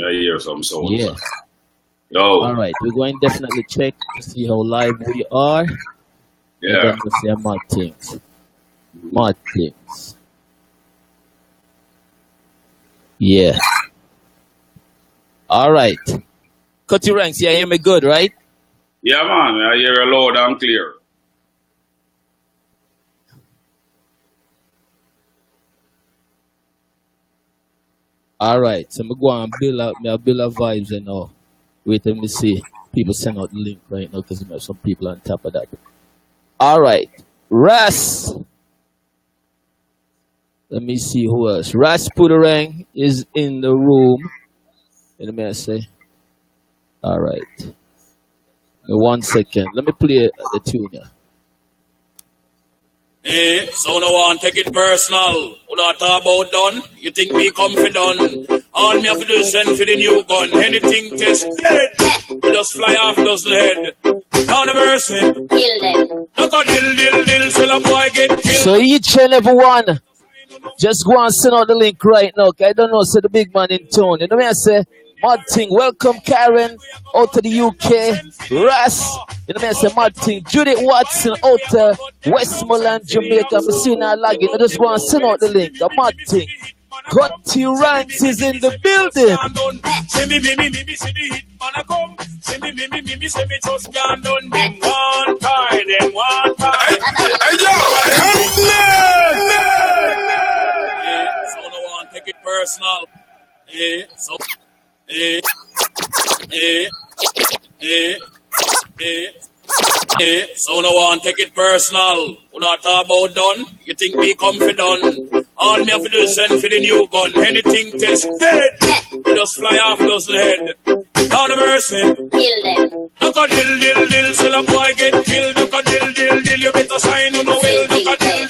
I hear some sound. Yeah. Yo. All right, we're going to definitely check to see how live we are. Yeah. And then we'll see mad things. Mad things. Yeah. All right. Cut your ranks. Yeah, hear me good, right? Yeah, man. I hear you loud and clear. All right. So I'm going to build a vibes and all. Wait, let me see. People send out the link right now because we have some people on top of that. All right. Ras. Let me see who else. Ras Pudarang is in the room. Let me say. All right. 1 second. Let me play the tune here. Hey, so no one take it personal. What I talk about done? You think me confident? All me have to do is send for the new gun. Anything test dead. Just fly off dozen head. Down the mercy. Kill them. Look at dill, till a boy get killed. So each and every one, just go and send out the link right now. I don't know, say the big man in tone. You know what I say? Mad thing. Welcome Karen out to the UK. Ras. You know what I say? Mad thing. Judith Watson out to Westmoreland, Jamaica. I'm seeing her lagging. I just go and send out the link. The mad thing. Cutty Ranks is in the building. See me, see the hit man a come. See me, see me just gone done. Them one time, them one time. Hey, yo, so no one take it personal. So, so no one take it personal. When I talk about done, you think me confident? All me have to do is send for the new gun. Anything test dead. Just fly off dozen head. Down the mercy. Kill them. Look at dill, till a boy get killed. Look at dill, you better sign on the will. Look at dill,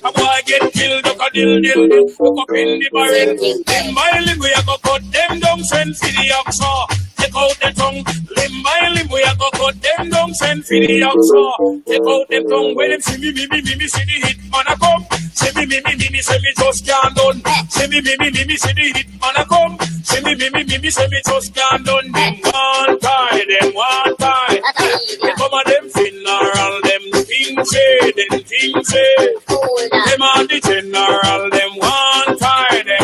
a boy get killed. Look at dill, look up in the barrel. Them miling we a go cut them down, send for the oxa. Take out the tongue, limb by limb, we a go cut them down, send for the oxa. Take out them tongue, when them see me, see the hit man a come. See me, say me just can't done. See me, see the hit man a come. See me, say me just can't done. Them one time, they come a them funeral, them things say, them are the general, them one time, they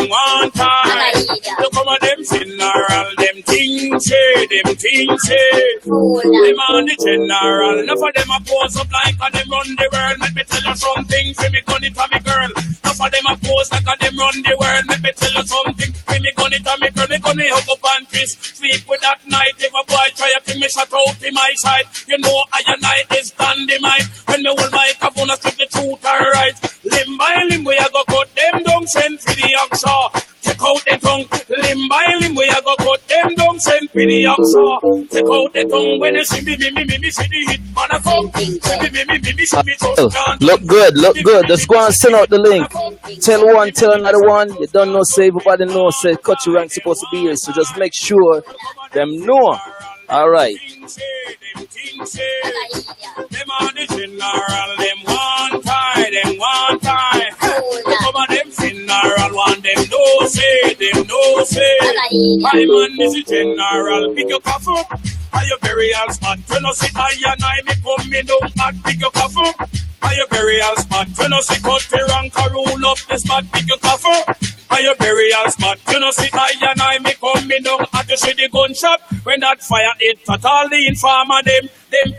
come a them funeral, them things say, them are the general. Enough of them a pose up like a them run the world. Let me tell you something, for me gun it a me girl. Enough of them a pose like a them run the world. Let me tell you something, for me gun it a me girl. Me gun it hug up and kiss, sleep with that night. If a boy try to me shut out in my side, you know I and I is dynamite. When me hold my cap on a strip the truth alright. Limb by limb we a go cut them down, send for the oxa. Take out the tongue, limb by limb we a go cut them down, send for the oxa. Take out the tongue when you see me see the hit man a come. See me see me just can't. Look good. Just go and send out the link. Tell one, tell another one. You don't know, say everybody knows. Say Cutty Ranks supposed to be here, so just make sure them know. All right. Them are the general, them one time. Come on, them funeral, one them no say. My man is the general, pick your cough up. Are your burial spot? When I sit high and I me come me down and pick your cough up. Are your burial spot? When I sit cut the rank and roll up the spot, pick your cough up. Are your burial spot? When I sit high and I me come me down and you see the gunshot. When that fire hit at all the informer them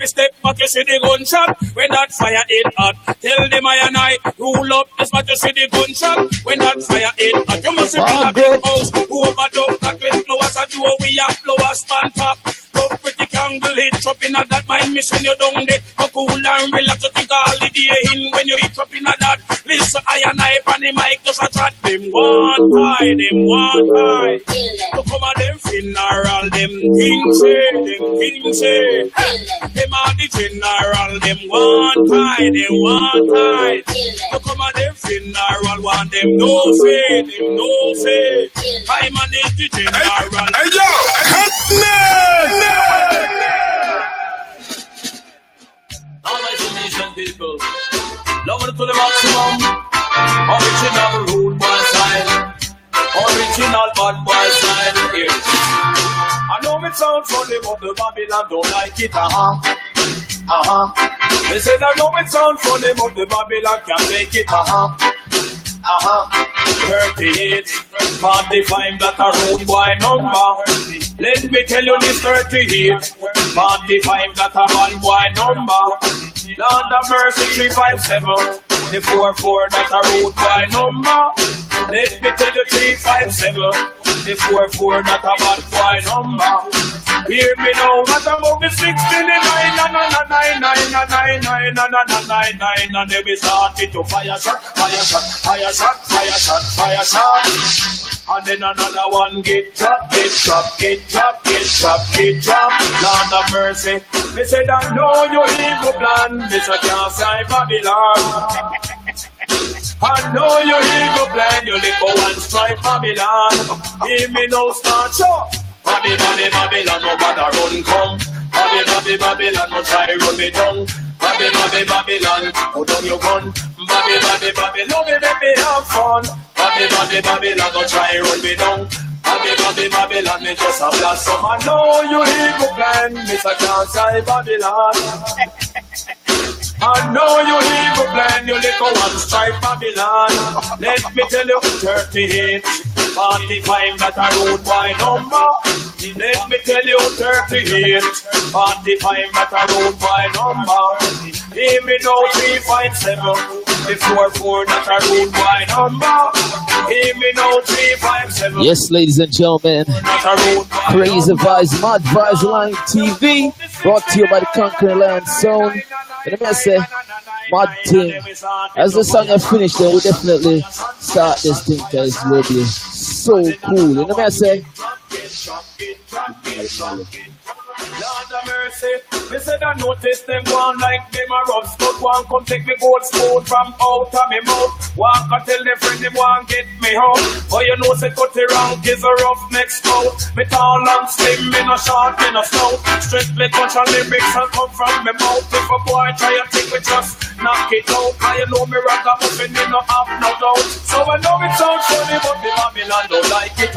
step back, you see the gunshot. When that fire hit hot, tell them I and I rule up the spot, you see the gunshot. When that fire hit hot, you must see the big house. Who overdub that with flowers and do we have flowers stand top. Love pretty candle hit up in that mind mission you down there. Go cool and relax, you think all the day in when you hit up in that. Listen, I and I on the mic just a chat. Them one time. So come on them funeral, them things say. Them are the general, them one time. So come on them funeral, one them no say. I man is the general. Hey yo, all my Tunisian people, love it to the maximum. Original rude boy style, original bad boy style. it. I know it sounds funny, but the Babylon don't like it. They said I know it sounds funny, but the Babylon can't take it. 38, 45, that a road boy number. Let me tell you this 38, 45, that a man boy number. Lord of mercy 357, the 44, that a road boy number. Let me tell you 357, the 44, that a bad boy number. Hear me now, what about the 69, and then we started to fire shot, fire shot, fire shot, fire shot, fire shot. And then another one get dropped, get dropped, get dropped, get dropped, get dropped. Lord of mercy, me said I know your evil plan, this I can't say Babylon. I know your evil plan, you little one strike Babylon. Hear me now, start show. Babylon, no bother run come. Babylon, no try run me down. Babylon, put down your gun. Babylon, no me let me have fun. Babylon, no try run me down. Babylon, me just a blast some. I know you evil plan, Mr. Kansai Babylon. I know you evil plan, you little one strike Babylon. Let me tell you, 38, 45, that a road boy number. Let me tell you, 38, 45, that a road boy number. Hear me now, 357, the 44, that a road boy number. Hear me now, 357. Yes, ladies and gentlemen, Crazy Vibes, Mad Vibes Line TV, brought to you by the Conquering Lion Sound. And let me say, Mad Thing. As the song is finished, then we definitely start this thing because it will be so cool. And let me say, Lord of mercy, me said I notice them one like them a rub spot. One come take me gold spoon from out of me mouth. One can tell the friend them one get me home. Oh, you know say cut the rank is a rough next out. Me tall and slim, me no short, me no stout. Strictly touch on lyrics and come from me mouth. If a boy try to think we just knock it out. I know me ragamuffin, me no have no doubt. So I know it sounds funny, but the Babylon don't like it,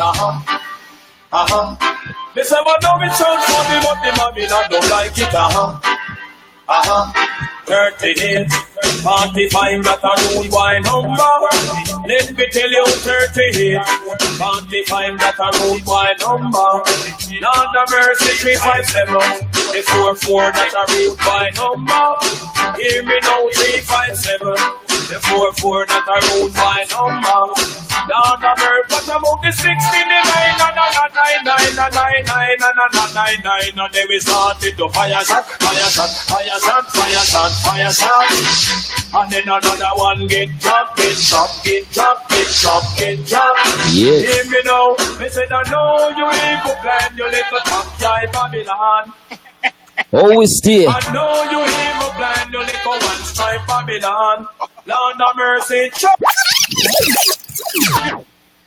They say, I know it sounds funny, but the Babylon don't like it, 38, 45, that a rude boy number. Let me tell you, 38, 45, that a rude boy number. Lord of mercy, 357, the 44, that a rude boy number. Hear me now, 357, the 44, that a rude boy number. Lord of mercy, what about the 69, and then we started to fire shot, fire shot, fire shot, fire shot, fire shot. And then another one get dropped, get dropped, get dropped, get dropped, get dropped. yeah. Hear me now, me said I know you evil plan, you little top guy Babylon. Always stay. I know you evil plan, you little one stripe Babylon. Lord of mercy, chop.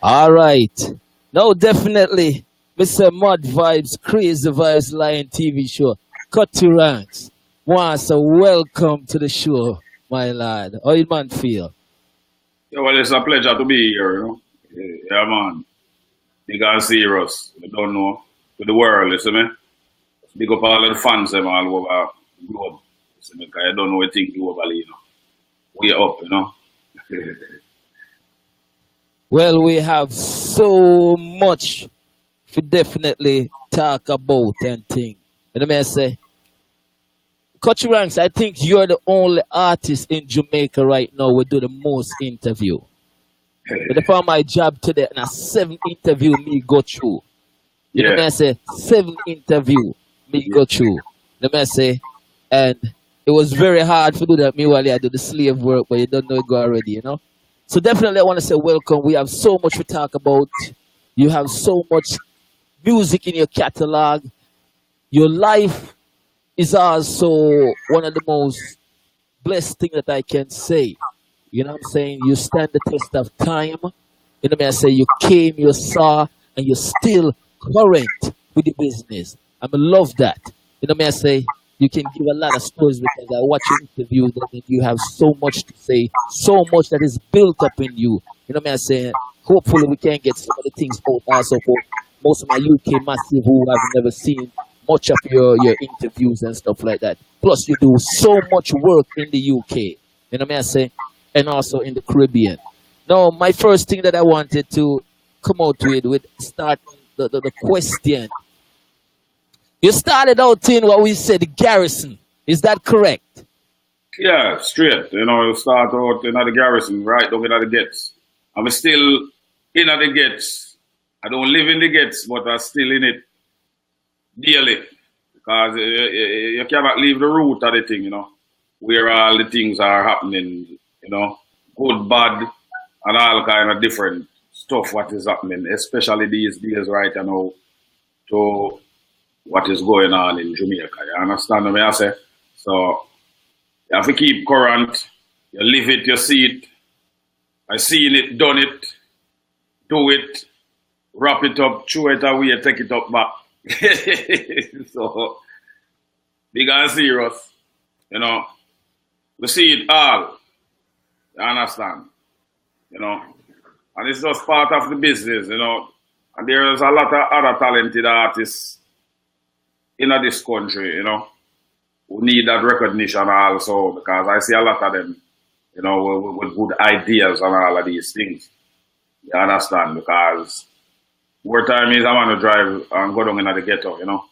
All right. No, definitely. Mr. Mud Vibes, Crazy Vibes Lion TV show. Cut to ranks. Once a welcome to the show, my lad. How you man feel? Yeah, well, it's a pleasure to be here, you know. Yeah, man. Big and serious. I don't know. To the world, you see me? Big up all of the fans them all over the globe. You see me? Because I don't know what thing globally, you know. We up, you know. Well, we have so much to definitely talk about and think. And I may say, Coach Ranks, I think you're the only artist in Jamaica right now who do the most interview. But for my job today, and a 7 interview me go through. You know what I say? 7 interview me go through. Let me say, and it was very hard to do that. Meanwhile, I do the slave work, but you don't know it go already, you know? So definitely I want to say welcome. We have so much to talk about. You have so much music in your catalog. Your life is also one of the most blessed things that I can say. You know what I'm saying? You stand the test of time. You know what I say? You came, you saw, and you're still current with the business. I love that. You know what I say? You can give a lot of stories because I watch your interviews and you have so much to say, so much that is built up in you. You know what I'm saying? Hopefully we can get some of the things out also for most of my UK massive who have never seen much of your interviews and stuff like that. Plus, you do so much work in the UK. You know what I say? And also in the Caribbean. Now, my first thing that I wanted to come out with start the question. You started out in what we said, the garrison. Is that correct? Yeah, straight. You start out in the garrison, right down in the gates. I'm still in the gates. I don't live in the gates, but I'm still in it daily. Because you cannot leave the root of the thing, where all the things are happening, good, bad, and all kind of different stuff what is happening, especially these days right now to what is going on in Jamaica. You understand what I say? So you have to keep current, you live it, you see it. I seen it, done it, do it, wrap it up, throw it away, take it up back. So big and serious, we see it all. You understand? And it's just part of the business, And there's a lot of other talented artists in this country, who need that recognition also, because I see a lot of them, with good ideas and all of these things. You understand? Because more time is I want to drive and go down in the ghetto, down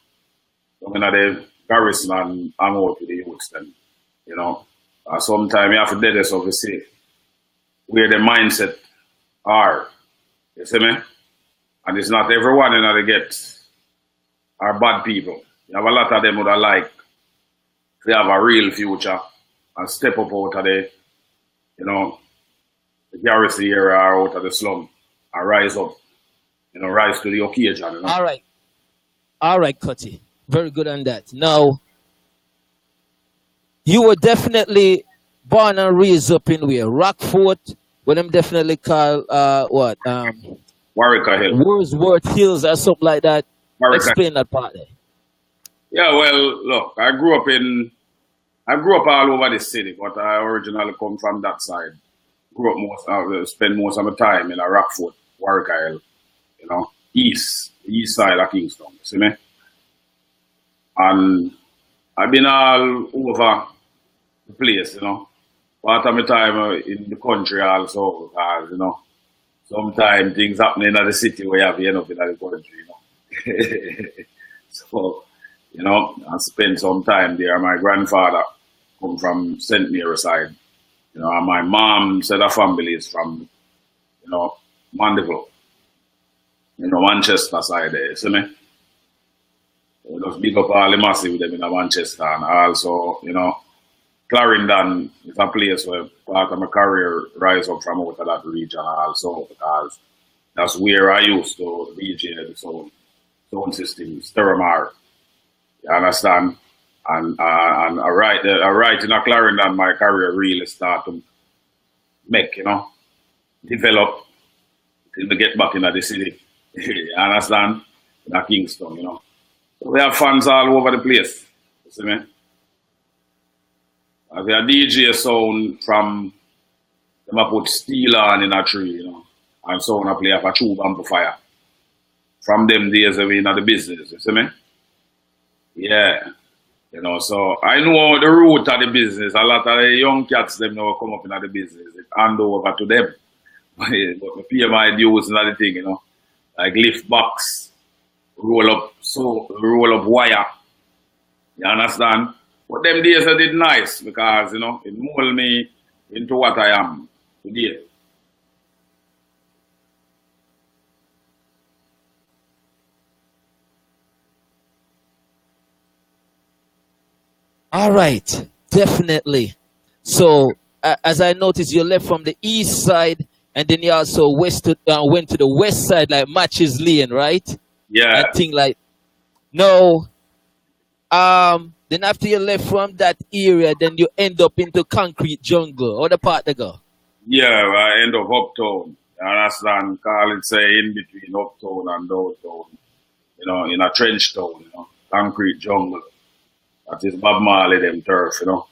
in the garrison and hang out with the youths then, sometimes you have to do this, obviously, where the mindset are. You see me? And it's not everyone in the ghetto are bad people. You have a lot of them who are like they have a real future and step up out of the garrison area or out of the slum and rise up, rise to the occasion. All right, Cutty. Very good on that. Now, you were definitely born and raised up in where? Rockfort, what them definitely call what? Warwicker Hill. Wordsworth Hills or something like that. Warwicker. Explain that part there. Yeah, well, look, I grew up all over the city, but I originally come from that side. Spent most of my time in a Rockfort, Warwick Hill, east side of Kingston, you see me? And I've been all over the place, Part of my time in the country also, because, sometimes things happen in the city where you have to end up in the country, So, I spent some time there. My grandfather come from St. Mary's side. And my mom said her family is from, Mandeville, Manchester side there, you see me? So just big up all the massive with them in Manchester. And also, Clarendon is a place where part of my career rise up from out of that region also, because that's where I used to DJ the sound system, Steramar. You understand? And I write in a Clarendon, my career really start to make, develop till we get back into the city. You understand? In Kingston, So we have fans all over the place. You see me? As a DJ sound from them I put steel on in a tree, and sound I play off a tube amplifier. From them days we in the business, you see me? Yeah. So I know the root of the business. A lot of the young cats them now come up in the business. It hand over to them. But the pay my dues and the thing, like lift box, roll up wire. You understand? But them days I did nice because, it molded me into what I am today. All right, definitely. So, as I noticed, you left from the east side, and then you also went to the west side, like Matches Lane, right? Yeah. I think like no. Then after you left from that area, then you end up into Concrete Jungle. Or the part they go? Yeah, I end up uptown. You understand? Call it say in between uptown and downtown. In a trench town, Concrete Jungle. That is Bob Marley them turf, You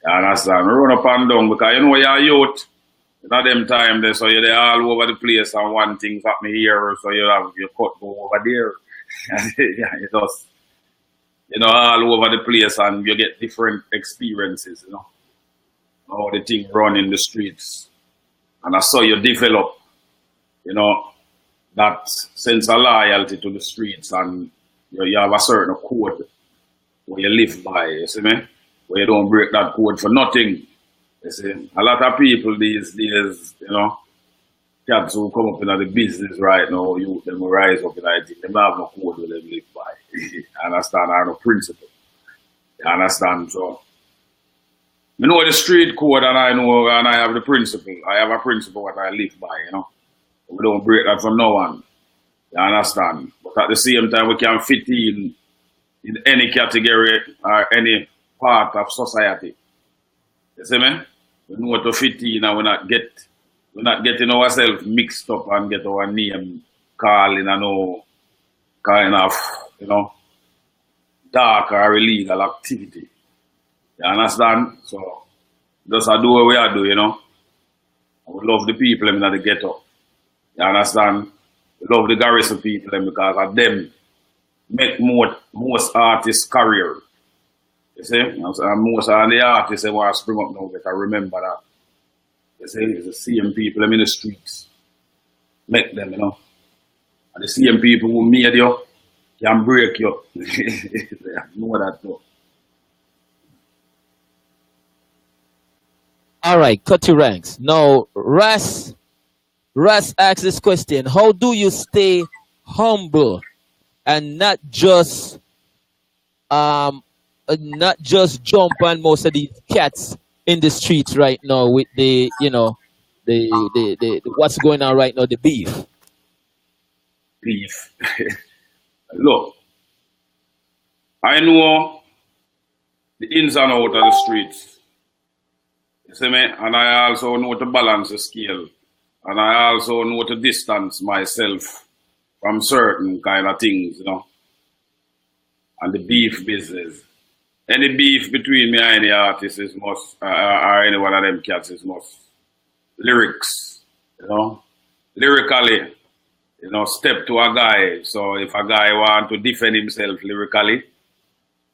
understand? We run up and down because you're a youth. Not them time there, so you're there all over the place and one thing's happening here, so you have your cut go over there. Yeah, it does, all over the place and you get different experiences, how the thing run in the streets. And I saw you develop, that sense of loyalty to the streets and you have a certain code where you live by, you see me? Where you don't break that code for nothing. You see, a lot of people these days, cats who come up in the business right now, them will rise up in it, they don't have no code where they live by. You understand? I have no principle. You understand? So, I know the street code and I have the principle. I have a principle what I live by, We don't break that for no one. You understand? But at the same time, we can fit in any category or any part of society. You see me? We know to fit in and we're not getting ourselves mixed up and get our name called in no kind of, dark or illegal activity. You understand? So just do what we are doing, We love the people in the ghetto. You understand? We love the garrison people because of them make most artists' career. You see? And most of the artists they want to spring up now, but I remember that. You see, it's the same people in the streets. Make them, And the same people who made you can break you. I know that too. All right, cut your ranks. Now, Russ asks this question: how do you stay humble and not just jump on most of these cats in the streets right now with the the what's going on right now, the beef? Beef. Look, I know the ins and outs of the streets. You see me? And I also know to balance the scale. And I also know to distance myself from certain kind of things, And the beef business. Any beef between me and any artist is must, or any one of them cats is must. Lyrics, Lyrically, step to a guy. So if a guy want to defend himself lyrically,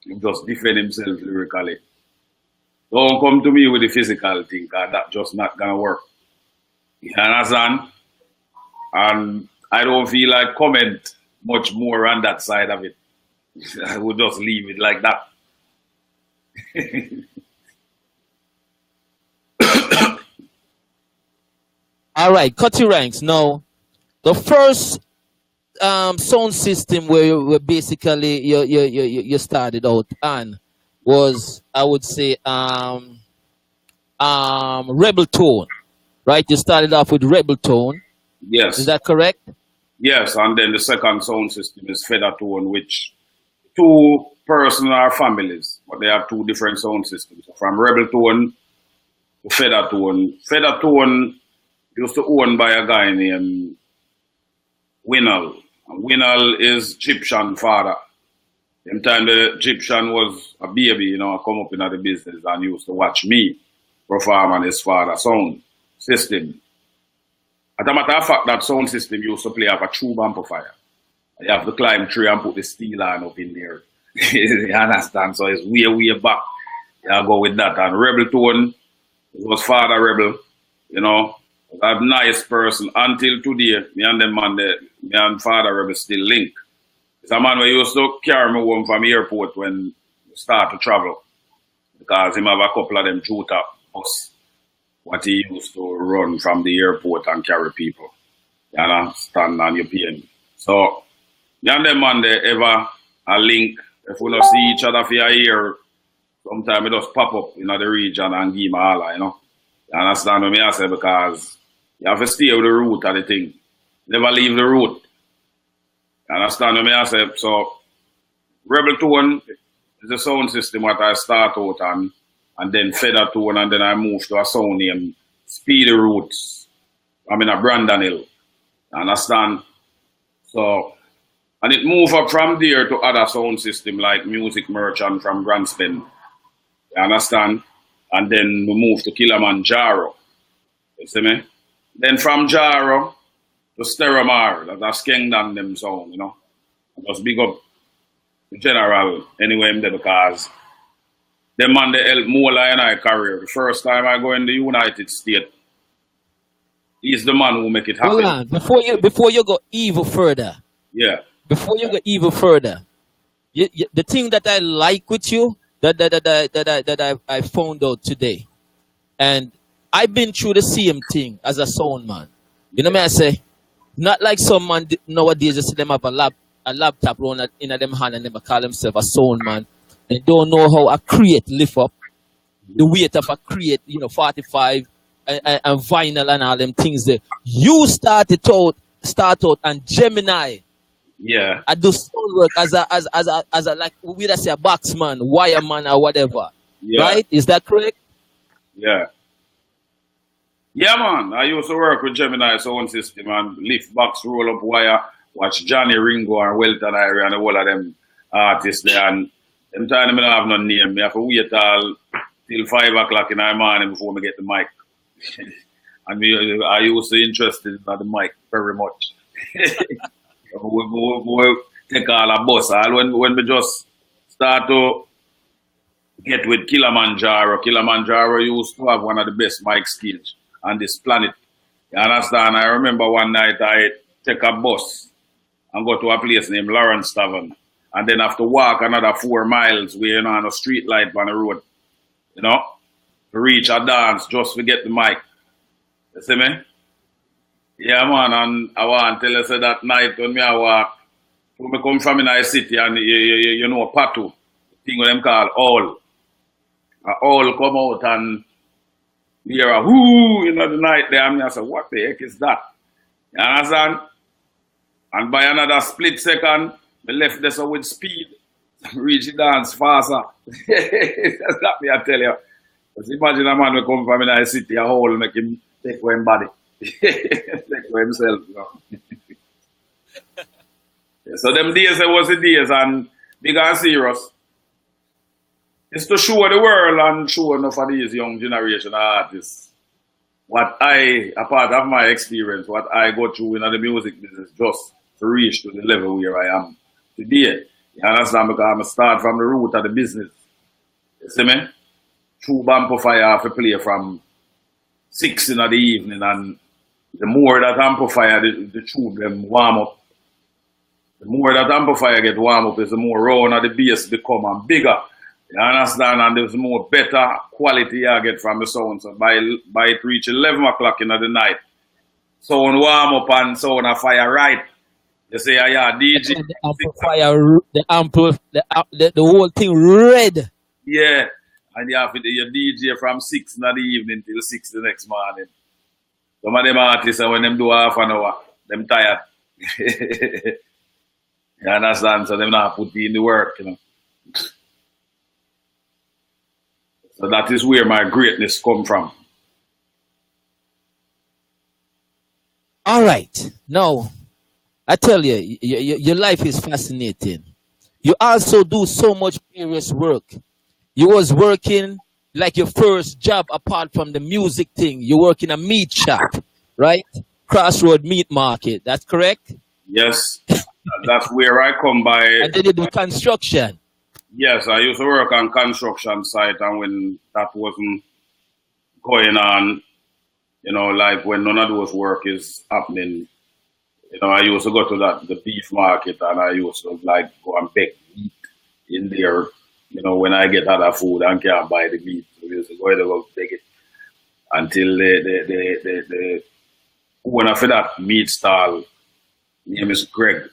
he just defend himself lyrically. Don't come to me with the physical thing, because that's just not going to work. You understand? And I don't feel like comment much more on that side of it. I would just leave it like that. All right, cut your ranks. Now, the first sound system where basically you started out on was, I would say, Rebel Tone, right? You started off with Rebel Tone. Yes. Is that correct? Yes, and then the second sound system is Feather Tone, which two persons are families, but they have two different sound systems. From Rebel Tone to Feather Tone. Feather Tone used to owned by a guy named Winnell. And Winnell is Egyptian father. Same time the Egyptian was a baby, I come up in the business and used to watch me perform on his father's sound system. As a matter of fact, that sound system used to play off a tube amplifier. You have to climb tree and put the steel on up in there. You understand? So it's way back. You go with that. And Rebel Tone, it was Father Rebel, a nice person. Until today, me and Father Rebel still link. It's a man who used to carry me home from the airport when we start to travel. Because him have a couple of them shooter bus, what he used to run from the airport and carry people. You understand? And you pay him. So, me and them man, they ever a link. If we don't see each other for a year, sometimes it just pop up in the region and give me a holler, You understand what I say? Because you have to stay with the root of the thing. Never leave the root. You understand what I say? So, Rebel Tone is a sound system that I start out on, and then Feather Tone, and then I move to a sound named Speedy Roots. I'm in a Brandon Hill. You understand? So, and it moved up from there to other sound system like Music Merchant from Grandspin. You understand? And then we moved to Kilimanjaro. You see me? Then from Jaro to Steramar, that's Kingdom them sound, you know. I just big up the general anyway there because them man they help more and I career. The first time I go in the United States, he's the man who make it Hold happen. on. Before you go even further, Yeah. the thing that I like with you that I found out today, and I've been through the same thing as a sound man. You know what I say? Not like some man nowadays just see them have a laptop run in them hand and them call themselves a sound man. They don't know how a crate lift up the weight of a crate, 45 and vinyl and all them things there. You start out and Gemini. Yeah. I do sound work as a like we say a boxman, wireman or whatever. Yeah. Right? Is that correct? Yeah. Yeah, man. I used to work with Gemini sound system and lift box, roll up wire, watch Johnny Ringo and Welton Irie and all of them artists there. And them time I don't have no name. I have to wait till 5 o'clock in the morning before I get the mic. And I used to interested in the mic very much. we take all a bus. When we just start to get with Kilimanjaro used to have one of the best mic skills on this planet. You understand? I remember one night I take a bus and go to a place named Lawrence Tavern. And then have to walk another 4 miles where you know on a street light on the road. You know? To reach a dance just to get the mic. You see me? Yeah, man, and I want to tell you say that night when I walk, when I come from in the city and you know Patu, thing what them call owl. A owl come out and hear a whoo in the night there and I say, what the heck is that? You understand? And by another split second, I left this with speed, reach the dance faster. That's that me I tell you. Just imagine a man will come from in the city, a hole make him take away his body. Take away himself. You know? Yeah, so them days there was the days and big and serious. It's to show the world and show enough of these young generation artists what I, a part of my experience, what I go through in the music business just to reach to the level where I am today. You understand? Because I start from the root of the business. You see me? Tube amplifier I have to play from 6 in the evening and the more that amplifier the tube them warm up. The more that amplifier get warm up is the more round of the bass become and bigger. You understand? And there's more better quality I get from the sound. So by it reach 11 o'clock in the night, sound warm up and sound a fire right. You say, yeah, DJ. The amplifier, the whole thing red. Yeah. And you have your DJ from 6 in the evening till 6 the next morning. Some of them artists, when them do half an hour, them tired. You understand? So them not put in the work, you know. So that is where my greatness come from. All right. Now, I tell you, your life is fascinating. You also do so much serious work. You was working like your first job apart from the music thing. You work in a meat shop, right? Crossroad Meat Market. That's correct? Yes. That's where I come by. And then you do construction. Yes, I used to work on construction site and when that wasn't going on, you know, like when none of those work is happening, you know, I used to go to the beef market and I used to like go and bake meat in there. You know, when I get other food and can't buy the meat, we used to go there and bake it until the owner for that meat stall, name is Greg.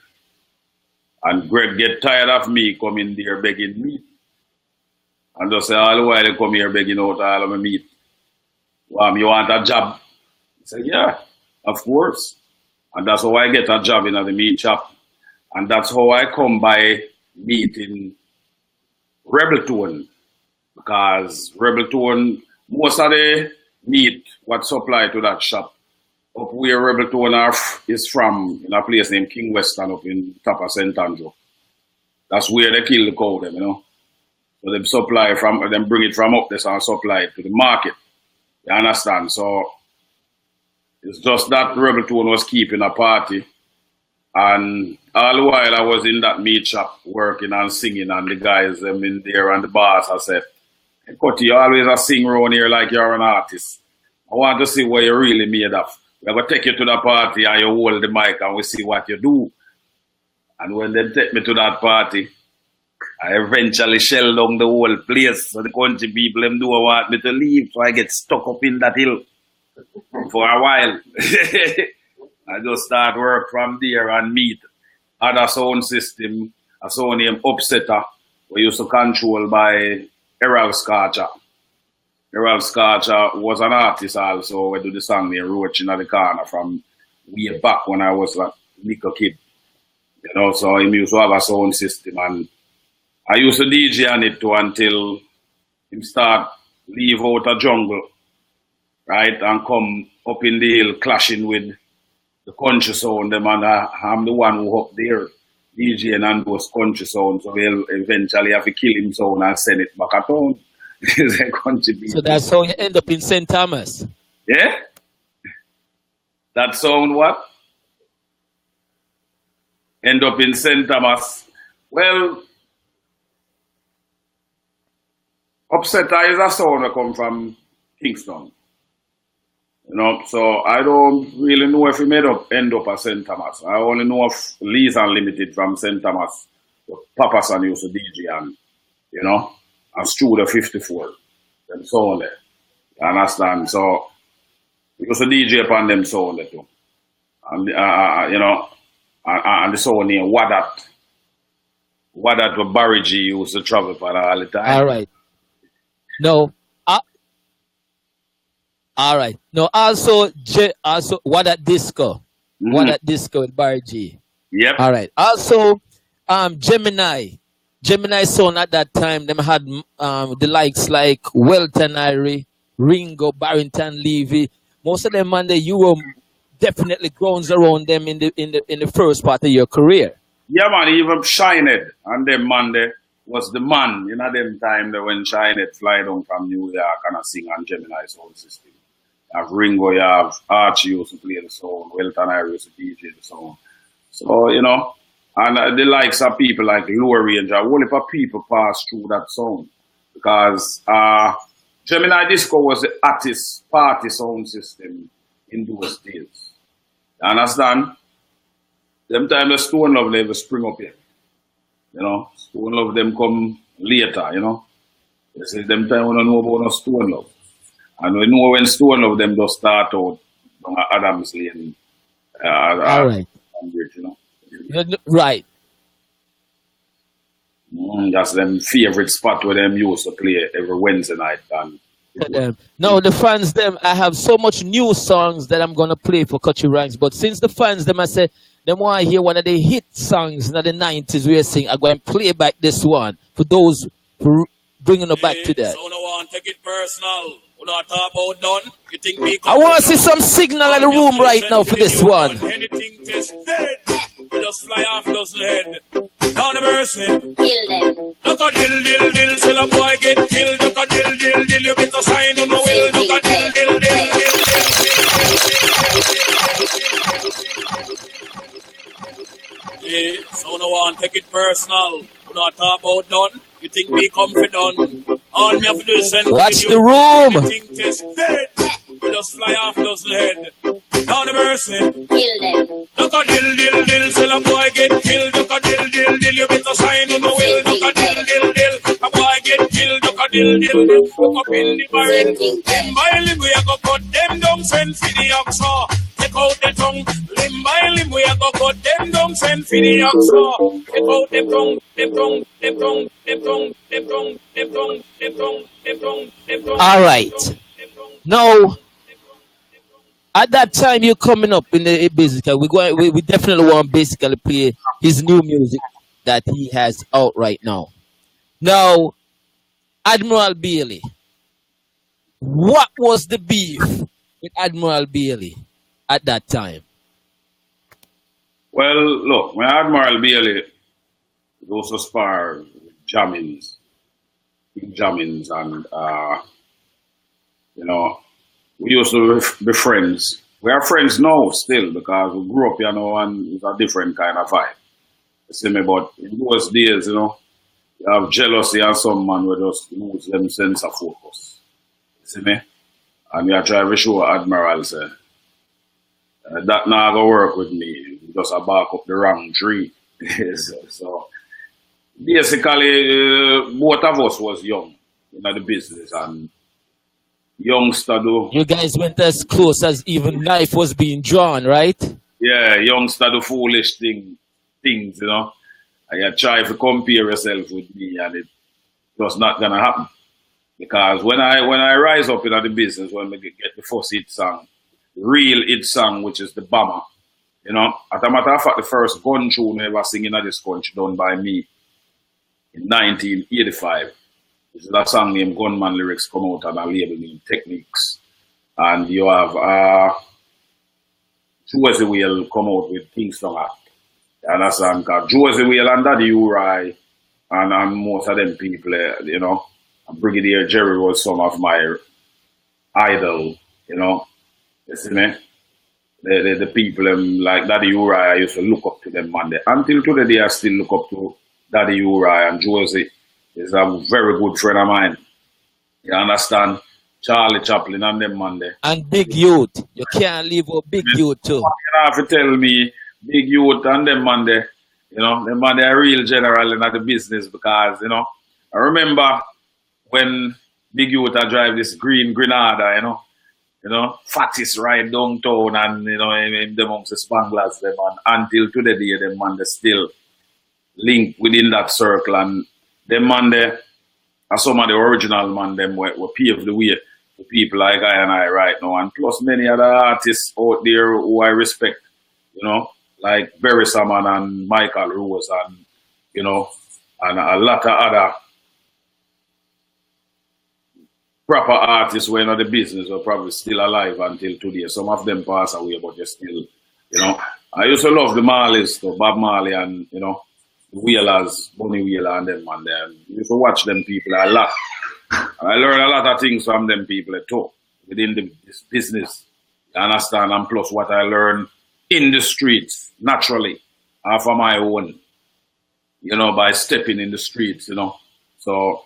And Greg get tired of me coming there begging meat. And just say, all the while they come here begging out all of my meat. You want a job? I said, yeah, of course. And that's how I get a job in the meat shop. And that's how I come by meat in Rebel Tone. Because Rebel Tone, most of the meat what supply to that shop up where Rebel Tone is from, in a place named King Western up in top of St. Andrew. That's where they kill the cow, them, you know. So them bring it from up there and supply it to the market. You understand? So It's just that Rebel Tone was keeping a party. And all the while I was in that meat shop working and singing, and the guys them in there and the boss, I said, "Hey, Cutty, you always a sing around here like you're an artist. I want to see what you're really made of. We're going to take you to the party and you hold the mic and we see what you do." And when they take me to that party, I eventually shell down the whole place. So the country people them do want me to leave. So I get stuck up in that hill for a while. I just start work from there and meet other sound system, a sound named Upsetter, we used to control by Errol Scorcher. Errol Scorcher was an artist also. We do the song named Roach in the Corner from way back when I was a little kid. You know, so he used to have a sound system, and I used to DJ on it too until him start leave out a jungle, right, and come up in the hill clashing with the country sound them, and I'm the one who up there DJing and those country sound, so we'll eventually have to kill him sound and send it back at home. It's a country beat. So that's how you end up in St. Thomas. Yeah? That sound what? End up in St. Thomas. Well, Upsetter is a sound that come from Kingston. You know, so I don't really know if he end up at St. Thomas. I only know of Lee's Unlimited from St. Thomas. Papa San used to DJ and, you know, and Studio 54. Them sound there. You understand? So, we used to DJ upon them sound there too. And, you know, and the sound name Wadat. Wadat with Barry G used to travel for all the time. All right. No. All right. No, also what at disco? What at disco with Barry G? Yep. All right. Also, Gemini sound at that time, them had the likes like Welton Irie, Ringo, Barrington Levy. Most of them, man, you were definitely grounds around them in the first part of your career. Yeah, man, even Shinehead and them man there was the man, you know, them time that when Shinehead fly down from New York and sing on Gemini sound system. You have Ringo, you have Archie used to play the song, Welton Irie used to DJ the song. So, you know, and the likes of people like Lower Ranger, a whole heap of people pass through that song. Because Gemini Disco was the artist party sound system in those days. You understand? Them time the Stone Love never spring up here. You know, Stone Love them come later, you know. They say them time we don't know about no Stone Love. And we know when Stone Love them just start out on Adams Lane. All right. You know. Right. That's them favorite spot where them used to play every Wednesday night. And no, the fans them, I have so much new songs that I'm gonna play for Cutty Ranks, but since the fans them I say them want to hear one of the hit songs in the 90s we are singing, I'm going to play back this one for those who bringing it back to that. So no one take it personal. We not talk about done. You think me I want to see some signal in the room right now for this one. Anything just dead. We just fly off those head. Down the mercy. Kill them. Look at dill. Till a boy get killed. Look at dill. You better sign on the will. Look at dill. Yeah, so no one take it personal. We not talk about done. You think me come for done? All me have to do is send watch you. the room. Anything just dead. We just fly off those head. Down the mercy. Kill them. Look at dill. Till a boy get killed. Look at dill. You better sign on the will. Look at dill. A boy get killed. Look at dill. Look up in the barrel. Them by limb we a go cut them down. Send for the oxa. Take out the tongue. Limb by limb we a go cut them down. Send for the oxa. Take out the tongue. All right. Now, at that time you're coming up in the basically, we definitely want to basically play his new music that he has out right now. Now, Admiral Bailey, what was the beef with Admiral Bailey at that time? well, look, when Admiral Bailey goes to spar jammings, and you know, we used to be friends We are friends now still because we grew up, and it's a different kind of vibe. You see me, but in those days, you have jealousy and some man will just lose them sense of focus. You see me? And you try to show Admiral say, that not gonna work with me. Just a back up the wrong tree. So basically, both of us was young in the business and youngster do. You guys went as close as even knife was being drawn, right? Yeah, youngster do foolish things, And you try to compare yourself with me and it just not gonna happen. Because when I rise up in the business, when we get the first hit song, real hit song, which is the Bomber, as a matter of fact, the first gun tune ever singing in this country done by me in 1985. This is a song named Gunman Lyrics come out on a label named Techniques. And you have Josie Whale come out with Kingston Act. You understand? Because Josie Whale and Daddy Uri and most of them people, and Brigadier Jerry was some of my idol, You see me? The people like Daddy Uri, I used to look up to them, man. Until today, I still look up to Daddy Uri, and Josie is a very good friend of mine. You understand? Charlie Chaplin and them, man. And Big Youth. You can't leave out Big Youth too. You have to tell me, Big Youth and them, man. Them man, they're real general in the business because, I remember when Big Youth I drive this green Grenada, fattest ride downtown and, in the amongst the Spanglers, them, and until today, them, man, they still linked within that circle. And them, man, they are some of the original, man, them were paved the way for people like I and I right now. And plus many other artists out there who I respect, like Barry Salmon and Michael Rose and, and a lot of other proper artists who are in the business are probably still alive until today. Some of them pass away, but they're still, I used to love the Marleys, so Bob Marley and, the Wheelers, Bunny Wheeler and them, man. I used to watch them people a lot. And I learned a lot of things from them people too, within this business. You understand? And plus what I learned in the streets, naturally, off of my own, by stepping in the streets, So,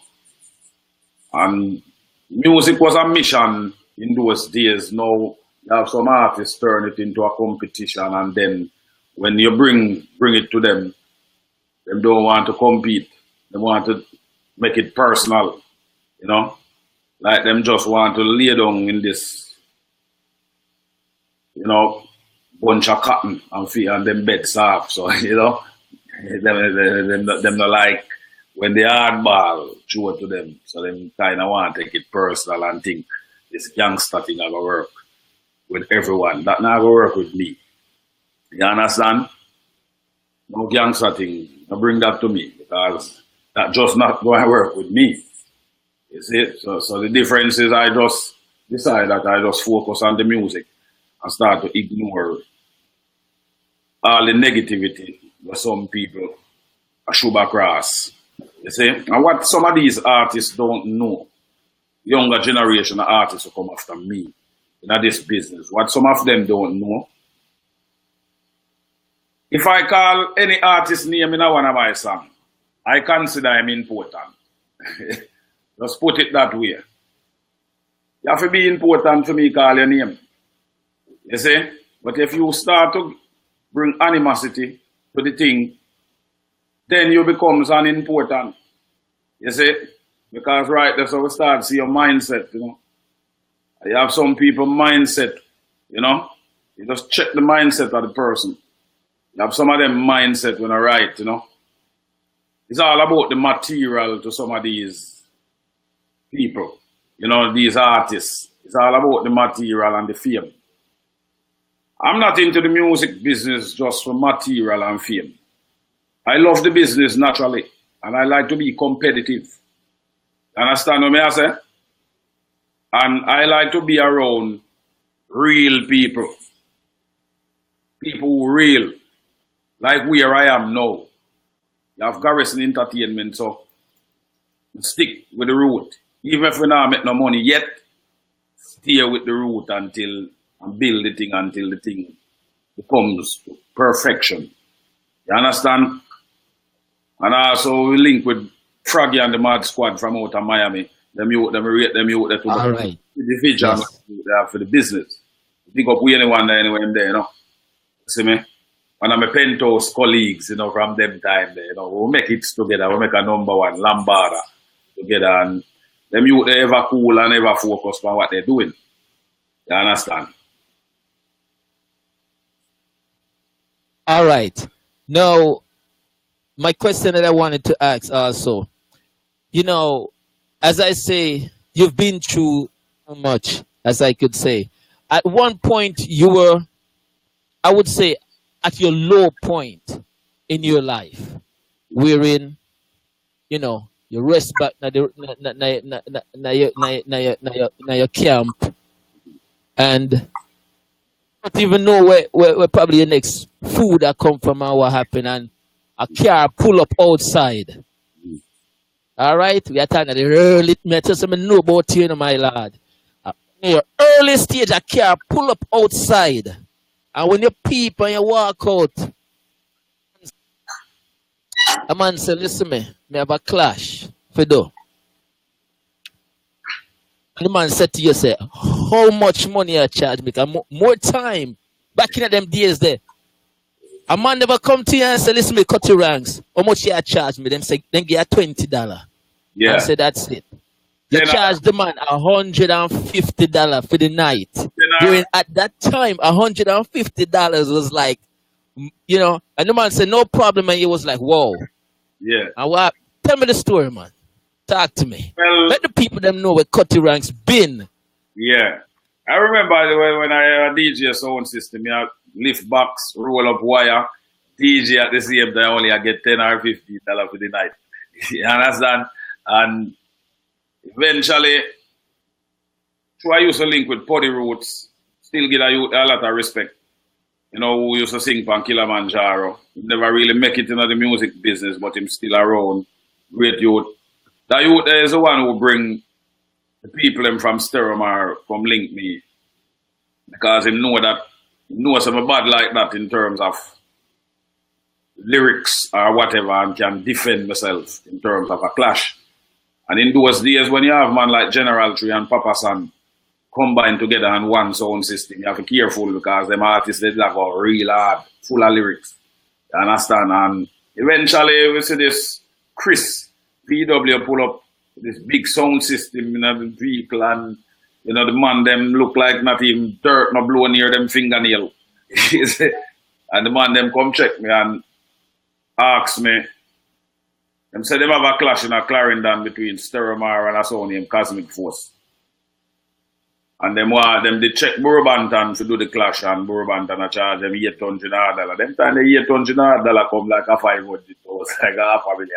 and music was a mission in those days. Now, you have some artists turn it into a competition, and then when you bring it to them, they don't want to compete. They want to make it personal, Like them just want to lay down in this, bunch of cotton and them bed soft. So, them not like when they hardball throw it to them. So them kind of want to take it personal and think this gangster thing are going to work with everyone. That not going to work with me. You understand? No gangster thing. Don't bring that to me because that just not going to work with me. You see? So the difference is I just decide that I just focus on the music and start to ignore all the negativity that some people are shoot across. You see? And what some of these artists don't know, younger generation of artists who come after me in this business, what some of them don't know, if I call any artist name in one of my songs, I consider him important. Just put it that way. You have to be important for me to call your name. You see? But if you start to bring animosity to the thing, then you becomes unimportant. You see? Because right, that's how we start to see your mindset, You have some people mindset, You just check the mindset of the person. You have some of them mindset when I write, It's all about the material to some of these people, these artists. It's all about the material and the fame. I'm not into the music business just for material and fame. I love the business naturally, and I like to be competitive. Understand what I say? And I like to be around real people. People who real. Like where I am now. You have Garrison Entertainment, so stick with the root. Even if we not make no money yet, stay with the root until and build the thing until the thing becomes perfection. You understand? And also we link with Froggy and the Mad Squad from out of Miami. Them rate them youth that to All right. the vision Yes. they have for the business. Pick up with anyone there anywhere in there, you know. See me? And I'm a penthouse colleagues, you know, from them time there, you know. We'll make it together, we'll make a number one, Lambada together, and them youth they ever cool and ever focused on what they're doing. You understand? All right. Now, my question that I wanted to ask also, you know, as I say, you've been through so much, as I could say. At one point, you were, I would say, at your low point in your life, wherein, you know, you rest back na your camp, and don't even know where probably your next food that come from and what happened, and a car pull up outside. All right, we are talking at the early methods. I know about you, my lad. In your early stage, a car pull up outside, and when you peep and you walk out, a man say, "Listen, me have a clash for do." And the man said to you, "Say, how much money you charge me? Because more time back in them days there." A man never come to you and say, "Listen, me cut your ranks. How much you charge me?" Them say, "Then give you $20." Yeah. And say, "That's it." You Then, charge the man $150 for the night. During at that time, $150 was like, you know, and the man said, "No problem," and he was like, "Whoa." yeah. And what? Tell me the story, man. Talk to me. Well, Let the people them know where Cutty Ranks been. yeah. I remember the way when I had a DJ sound system, you lift box, roll up wire, DJ at the same time, only I get 10 or $50 for the night. You understand? And eventually, so I used to link with Poddy Roots, still get a lot of respect. You know, who used to sing from Kilimanjaro. He never really make it into the music business, but him still around. Great youth. That youth there is the one who bring the people them from Steromar from Link Me. Because him know that, he knows I'm a bad like that in terms of lyrics or whatever, and can defend myself in terms of a clash. And in those days when you have man like General Tree and Papa San combined together in one sound system, you have to be careful because them artists they like go real hard, full of lyrics. You understand? And eventually we see this Chris PW pull up this big sound system in the vehicle, and you know the man them look like not even dirt no blow near them fingernail. And the man them come check me and ask me. Them say them have a clash in a Clarendon between Steromar and a sound named Cosmic Force. And them they check Burbanton to do the clash, and Burbanton a charge them $800. Them time the $800 come like a 500, like a half a million.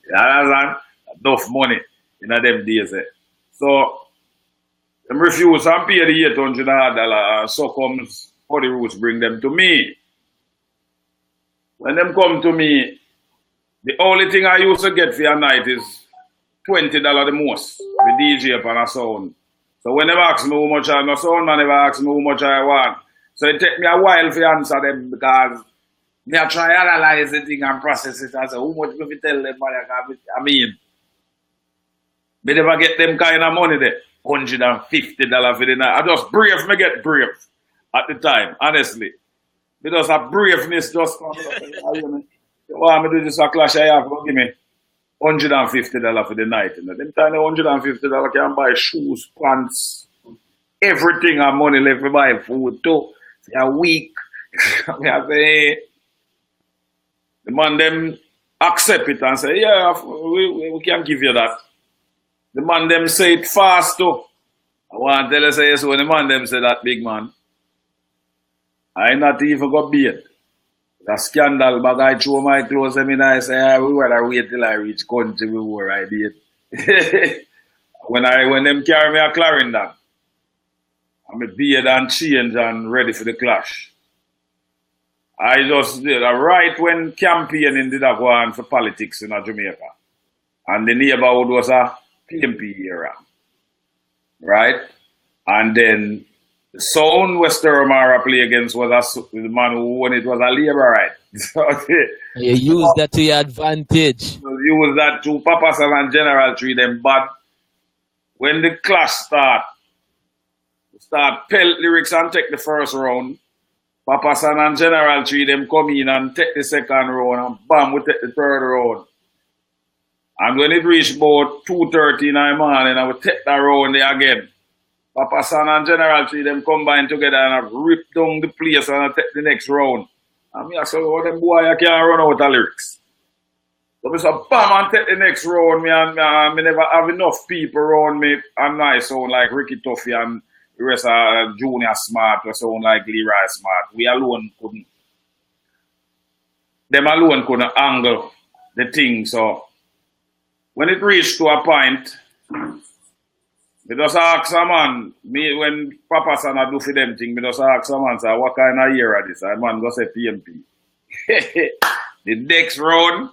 You understand? Enough money in them days. So them refuse and pay the $800, and so comes Poddy Roots bring them to me. When them come to me, the only thing I used to get for a night is $20 the most with DJ up on a sound. So when they ask me how much I know sound, man never ask me how much I want. So it take me a while to answer them because me I try analyze the thing and process it and say how much me tell them, man, I mean, me never get them kind of money there. $150 for the night. I just brave, me get brave at the time, honestly. Because a braveness just come. You want me to do this a clash I have, give me $150 for the night. You know? Them time $150 can buy shoes, pants, everything, and money left to buy food too. For a week. I say, the man them accept it and say, yeah, we can give you that. The man them say it fast too. I want to tell you, say, so when the man them say that, big man, I not even got beard. The scandal, but I throw my clothes and I say, we gotta wait till I reach country before I did. when them carry me a Clarendon, I'm a beard and change and ready for the clash. I just did right when campaigning did I go on for politics in Jamaica. And the neighborhood was a PMP era. Right? And then The sound Western Mara play against was the man who won it was a Labourite. So You use that to your advantage. use that to Papa San and General treat them bad. When the clash start pelt lyrics and take the first round. Papa San and General treat them come in and take the second round and bam, we take the third round. And when it reached about 2:30 in the morning, I would take that round there again. Papa San and General treat them combine together and I rip down the place and I take the next round. And me I say, oh, them boy, I can't run out of lyrics. So I say, bam, and take the next round. Me never have enough people around me and I sound like Ricky Tuffy and the rest of Junior Smart, we sound like Leroy Smart. Them alone couldn't angle the thing. So when it reached to a point, me just ask a man, when Papa San do for them thing, me just ask a man, say, what kind of year is this? A man go say PMP. The next round,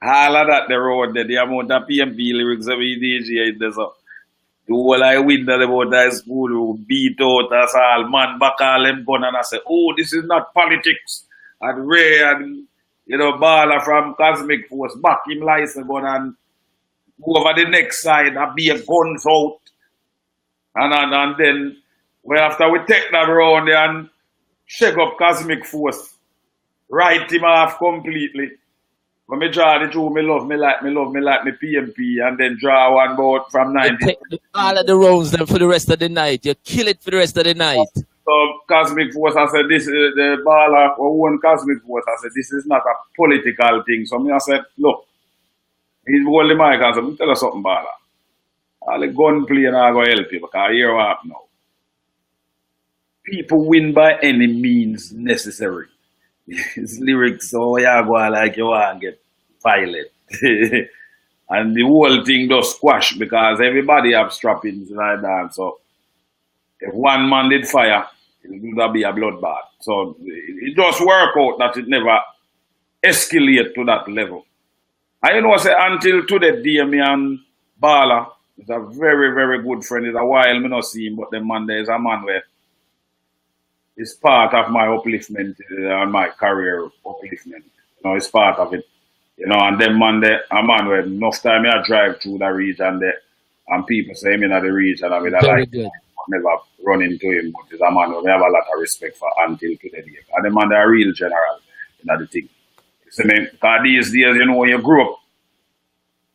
all of that the road, the amount of PMP lyrics of EDG, there's a the whole I win that about that school beat out us all, man back all them gun and I say, oh, this is not politics. And Ray and Bala from Cosmic Force back him license gun and go over the next side and be a guns out. And then after we take that round and shake up Cosmic Force, write him off completely. When me draw the two, me love me like me PMP, and then draw one boat from 90. Take all of the rounds then for the rest of the night. You kill it for the rest of the night. So Cosmic Force, I said, this is the baller who won Cosmic Force. I said, this is not a political thing. So me I said, look, he's holding the mic and said, tell us something, baller. All the gunplay and I go help you because here what happen now. People win by any means necessary. His lyrics, so you go like you want to get violent. And the whole thing does squash because everybody have strappings like that. So if one man did fire, it would be a bloodbath. So it just work out that it never escalate to that level. And you know, say until today, me and Bala is a very, very good friend. It's a while me not see him, but the man there is a man where it's part of my upliftment and my career upliftment. It's part of it. And then man there, a man where enough time I drive through the region there and people say him in the region and I like never run into him, but he's a man who I have a lot of respect for until today. And the man there a real general in the thing. You see me? Because these days, when you grow up,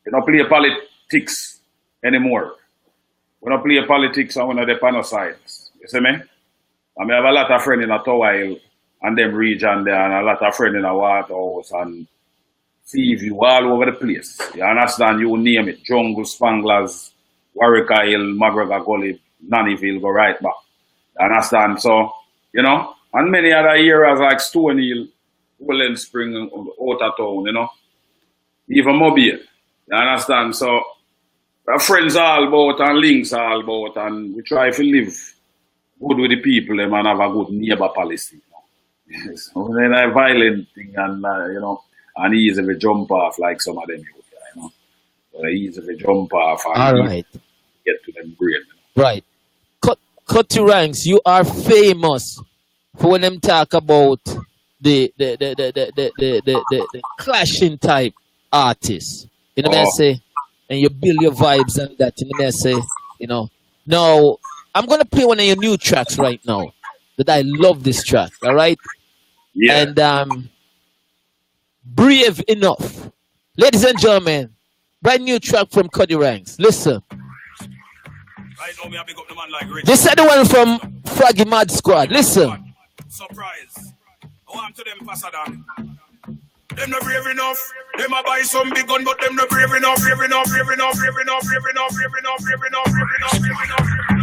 you don't play politics anymore. We don't play politics and we're not the panel sides. You see me? I have a lot of friends in a Tower Hill and them region there and a lot of friends in a Waterhouse and Seaview all over the place. You understand? You name it. Jungle, Spanglers, Warwick Hill, McGregor Gully, Nannyville, go right back. You understand? So, and many other areas like Stone Hill, Welland Spring, Outer Town, even Mobile. You understand? So, our friends all about and links all about and we try to live good with the people them and have a good neighbor policy. So then a violent thing and and easy to jump off like some of them so easy to jump off and all right. Get to them brain. Right. Cut to ranks, you are famous for when them talk about the clashing type artists. You know what I say? And you build your vibes and that, you know what I say? Now I'm gonna play one of your new tracks right now. That I love this track, all right? Yeah. And Brave Enough. Ladies and gentlemen, brand new track from Cuddy Ranks. Listen. Right now, me a big up the man like Rich. This is the one from Froggy Mad Squad. Listen. Surprise. I want to them pass down. Them not brave enough. Them a buy some big gun, but them not brave enough.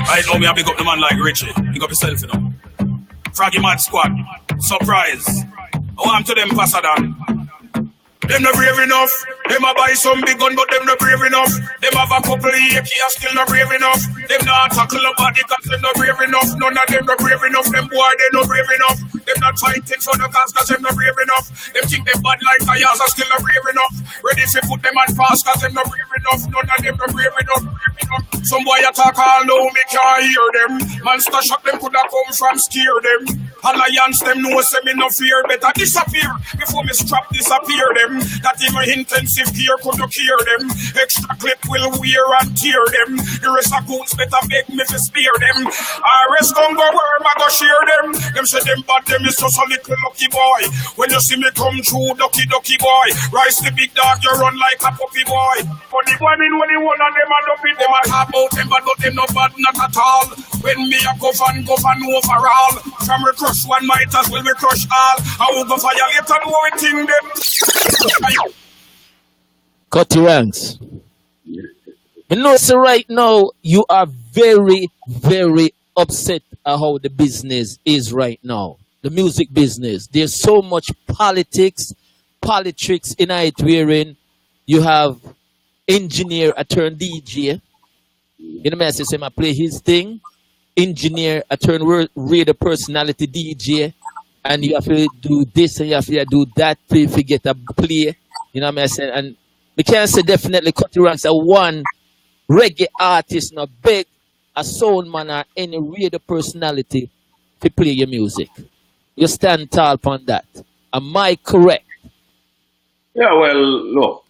Right now, me a big up the man like Richie. Big up yourself, Froggy Mad Squad. Surprise. I want to them pass down. Them not brave enough. Them a buy some big gun, but them not brave enough. Them have a couple of AK, still not brave enough. Them not tackle nobody, cause them not brave enough. None of them not brave enough. Them boy, they not brave enough. Them not fighting for the cause them not brave enough. Them think them bad like tires are still not brave enough. Ready to put them on fast, cause them not brave enough. None of them not brave enough. Some boy attack all low, me can't hear them. Monster shot them coulda come from scare them. Alliance them know say me no fear. Better disappear before me strap disappear them. That even intensive gear could not cure them. Extra clip will wear and tear them. The rest of goons better beg me to spear them. RS come go worm I go share them. Them say them bad them is just a little lucky boy. When you see me come through ducky boy. Rise the big dog you run like a puppy boy. But the one in when the one of them and up in them I talk about them but them no bad not at all. When me a govern overall. From we crush one might as well we crush all. I will go violate and what we think them. Cut your ranks. You know, so right now you are very, very upset at how the business is right now. The music business. There's so much politics in it wherein you have engineer a turn DJ. You know, I say I play his thing. Engineer a turn radio personality DJ. And you have to do this and you have to do that to get a play. You know what I'm saying? And we can't say definitely Cut the Ranks a one reggae artist, not big, a soul man or any radio personality to play your music. You stand tall on that. Am I correct? Yeah, well, look,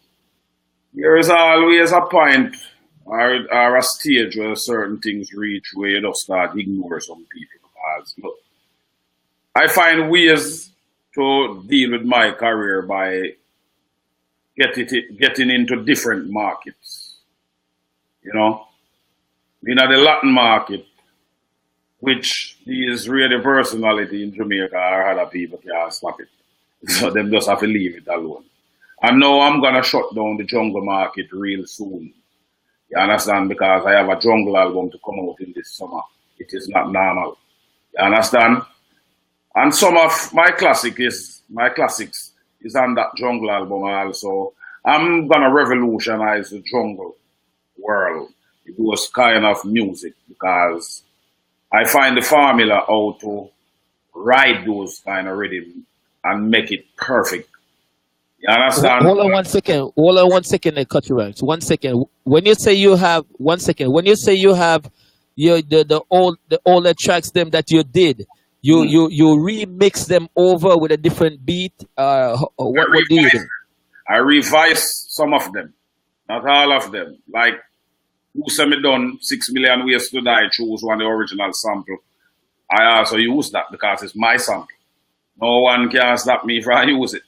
there is always a point or a stage where certain things reach where you just start ignore some people. Because, look, I find ways to deal with my career by getting into different markets. You know, in the Latin market, which these radio personality in Jamaica or other people can't stop it. So them just have to leave it alone. And now I'm gonna shut down the jungle market real soon. You understand? Because I have a jungle album to come out in this summer. It is not normal. You understand? And some of my classics is on that jungle album also. I'm gonna revolutionize the jungle world. It was kind of music because I find the formula how to write those kind of rhythm and make it perfect. You understand? Hold on 1 second. Hold on 1 second. They cut you right. 1 second. When you say you have 1 second. When you say you have the older tracks them that you did, you remix them over with a different beat. What do you do? I revise some of them, not all of them. Like who said me done 6 million ways to die, choose one the original sample. I also use that because it's my sample. No one can stop me if I use it.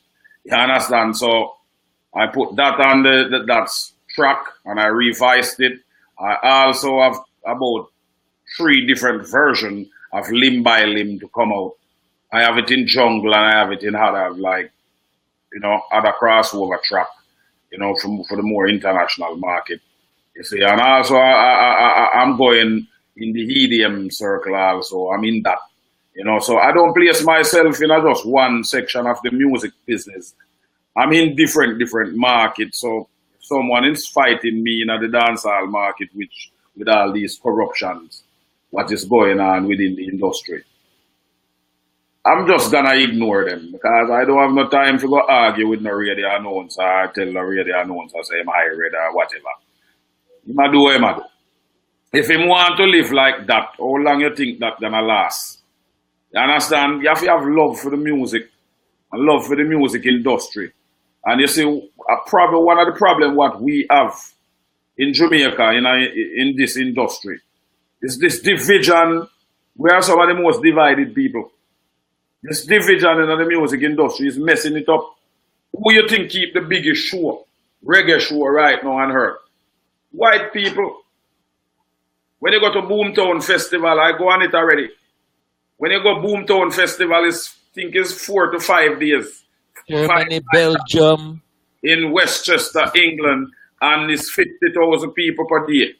You understand? So I put that on that track and I revised it. I also have about 3 different versions of Limb by Limb to come out. I have it in jungle and I have it in other other crossover track, for the more international market. You see, and also I'm going in the EDM circle also. I'm in that. So I don't place myself in just one section of the music business. I'm in different markets. So if someone is fighting me in the dancehall market, with all these corruptions, what is going on within the industry, I'm just gonna ignore them because I don't have no time to go argue with no radio announcer or tell the radio announcer say I'm high red or whatever. He might do what he might do. If him want to live like that, how long you think that gonna last? You understand? You have to have love for the music and love for the music industry. And you see, probably one of the problems what we have in Jamaica, in this industry, is this division. We are some of the most divided people. This division in the music industry is messing it up. Who you think keep the biggest show, reggae show right now on earth? White people. When you go to Boomtown Festival, I go on it already. When you go Boomtown Festival, it's 4 to 5 days. Germany, Belgium. In Westchester, England, and it's 50,000 people per day.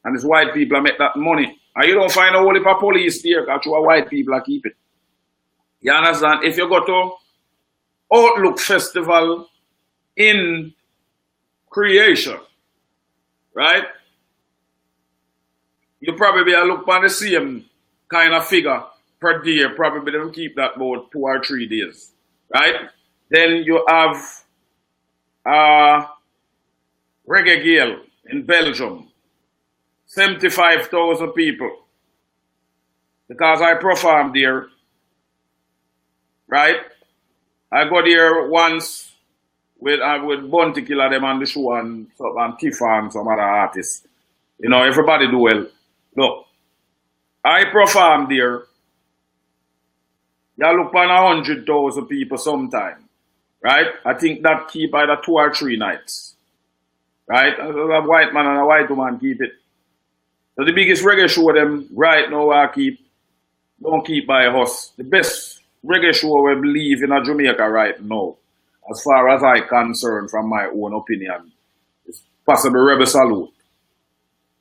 And it's white people that make that money. And you don't find a whole heap of police there because white people are keep it. You understand? If you go to Outlook Festival in creation, right? You probably look on the same kind of figure per day, probably don't keep that about 2 or 3 days, right? Then you have Reggae Gale in Belgium, 75,000 people, because I performed there, right? I got there once with Bounty Killer them on the show and Tifa and some other artists. You know, everybody do well. Look, I performed there. You look on 100,000 people sometime, right? I think that keep either 2 or 3 nights, right? A white man and a white woman keep it. So the biggest reggae show them right now don't keep by us. The best reggae show we believe in Jamaica right now, as far as I concerned from my own opinion, is possible Rebel Salute.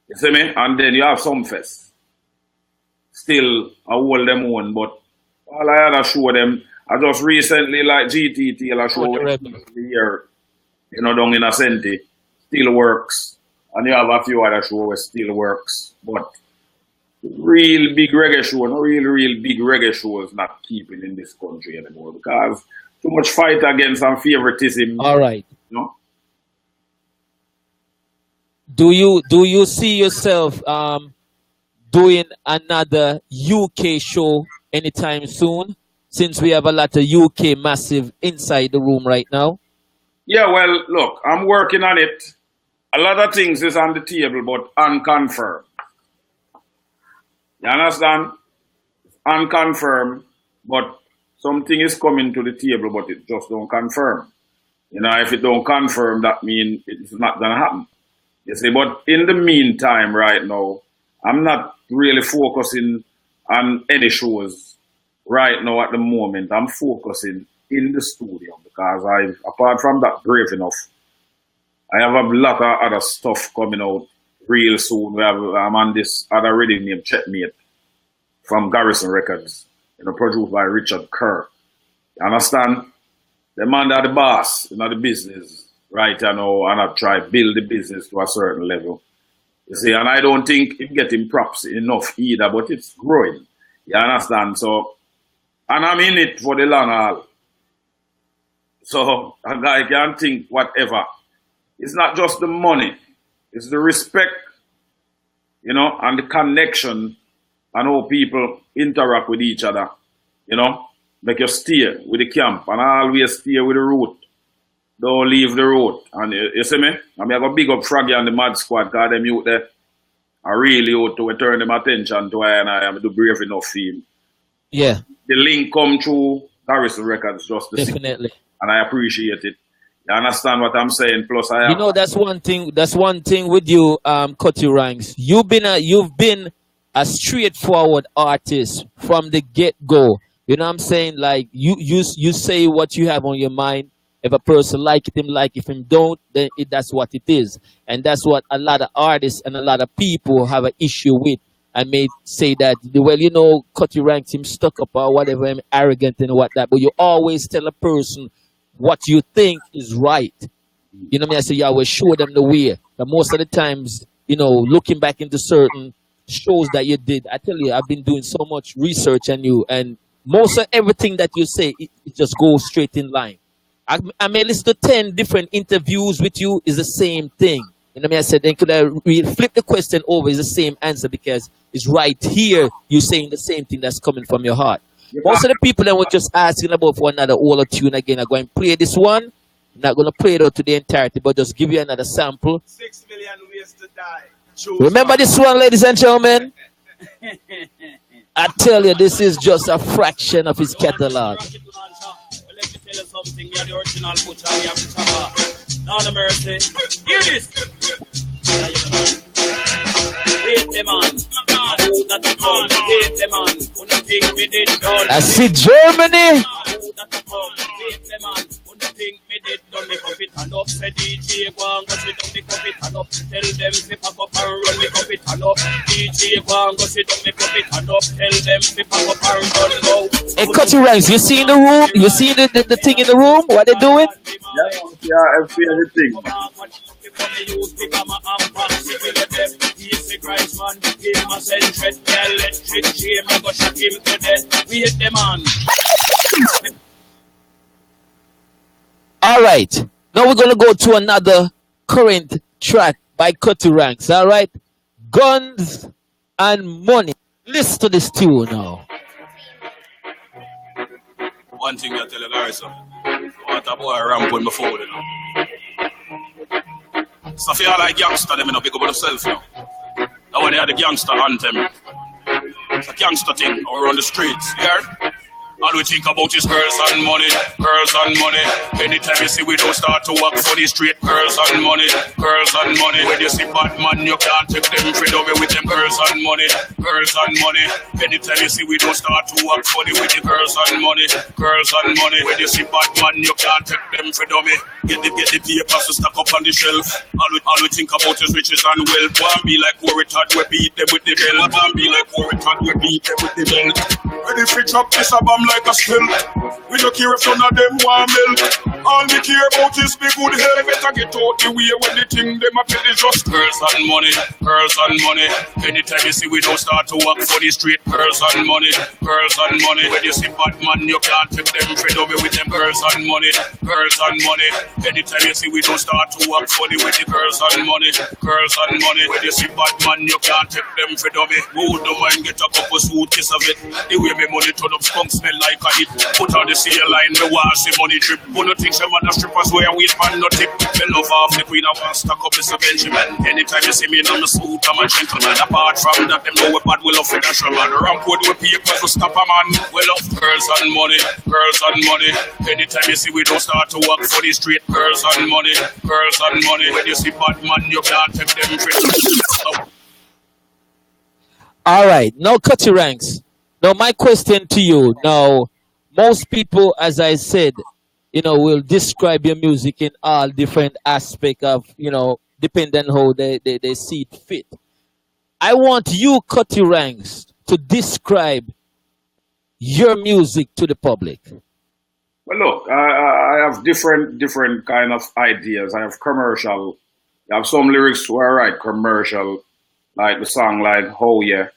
You see me? And then you have Sumfest. Still, I hold them on, but all I had to show them, I just recently like GTT, I show here, you know, down in Asante, still works. And you have a few other shows where still works. But real big reggae show, no real big reggae show is not keeping in this country anymore because too much fight against some favoritism. All right. You know? Do you see yourself doing another UK show anytime soon? Since we have a lot of UK massive inside the room right now. Yeah, well, look, I'm working on it. A lot of things is on the table, but unconfirmed. You understand? Unconfirmed, but something is coming to the table, but it just don't confirm. You know, if it don't confirm, that means it's not gonna happen. You see, but in the meantime, right now, I'm not really focusing on any shows right now at the moment. I'm focusing in the studio because apart from that, Brave Enough, I have a lot of other stuff coming out real soon. I'm on this other rhythm named Checkmate from Garrison Records, you know, produced by Richard Kerr. You understand? The man that the boss, you know, the business, right, you know, and I try to build the business to a certain level. You see, and I don't think it's getting props enough either, but it's growing. You understand? So, and I'm in it for the long haul. So, a guy can think whatever. It's not just the money. It's the respect, you know, and the connection and how people interact with each other, you know. Make you stay with the camp and always stay with the route. Don't leave the road. And you see me? I mean, I got big up Froggy and the Mad Squad because them youth there. I really ought to turn them attention to and I am the Brave Enough theme. Yeah. The link come through Garrison Records just the Definitely. same. And I appreciate it. You understand what I'm saying? Plus I have, You know, that's one thing with you, Cutty Ranks. You've been a straightforward artist from the get-go. You know what I'm saying? Like you say what you have on your mind. If a person like it, him like it. If him don't, then that's what it is. And that's what a lot of artists and a lot of people have an issue with. I may say that, well, you know, Cutty Ranks, him stuck up or whatever, him arrogant and what that. But you always tell a person what you think is right. You know what I mean? I say you always show them the way. But most of the times, you know, looking back into certain shows that you did, I tell you, I've been doing so much research on you, and most of everything that you say, it just goes straight in line. I may listen to 10 different interviews with you, is the same thing. You know what I mean? I said, then could I flip the question over, is the same answer because it's right here, you're saying the same thing that's coming from your heart. Most of the people that were just asking about for another All Tune again are going to play this one. I'm not going to play it out to the entirety, but just give you another sample. 6 million ways to die. Choose Remember this one, ladies and gentlemen? I tell you, this is just a fraction of his catalog. Let me tell you something. You're the original butcher. You have to cover. Now the mercy. Hear this. Hate them on. That the man. Hate them on. Who think we did done. I see Germany. That the man. Hate them on. Who think me did done me cup it and up. Say DJ go and go sit down me cup it and up. Tell them to pack up and run me cup it and up. DJ go and go sit down me cup it and up. Tell them to pack up and run now. Hey, Cutty Ranks, you see in the room? You see the thing in the room? What they doing? Yeah, I see everything. All right. Now we're gonna go to another current track by Cutty Ranks. All right. Guns and Money. Listen to this tune now. One thing I tell you guys, what a boy ramping before you know. So if you like gangster, them you know, pick up on yourself now. Now when they had the gangster anthem, it's a gangster thing around the streets, you heard? All we think about is girls and money, girls and money. Anytime you see we don't start to work for the street, girls and money, girls and money. When you see bad man, you can't take them free away with them girls and money, girls and money. Anytime you see we don't start to work for the with the girls and money, girls and money. When you see bad man, you can't take them free away. Get the papers to stack up on the shelf. All we think about is riches and wealth. One be like where it had, we beat them with the bell. One be like where it had, we beat them with the bell. Ready for drop this a bomb like a spill. We don't care if none of them want melt. All we care about is be good health. Better get out the way when the thing them a pay is just girls and money, girls and money. Anytime you see we don't start to work for the street, girls and money, girls and money. When you see bad man, you can't take them free away with them girls and money, girls and money. Anytime you see we don't start to work for the with the girls and money, girls and money. When you see bad man, you can't take them free away. Who don't mind get a couple suitcase of it? The way me money turn up skunk smell like a hit. Put on the seal line, the war see money trip. Who no think some other strippers wear weed man no tip. Me love off the queen, I want stack up Mr. Benjamin. Anytime you see me in the suit, I'm a gentleman. Apart from that, them know we bad, we love financial man. Ramp with people to stop a man. We love girls and money, girls and money. Anytime you see we don't start to work for the street, girls and money, girls and money. When you see bad man, you can't take them free. All right. Now Cutty Ranks. Now my question to you. Now, most people, as I said, will describe your music in all different aspects of, depending on how they see it fit. I want you, Cutty Ranks, to describe your music to the public. Well, look, I have different kind of ideas. I have commercial. I have some lyrics where I write commercial, like the song like "Oh Yeah."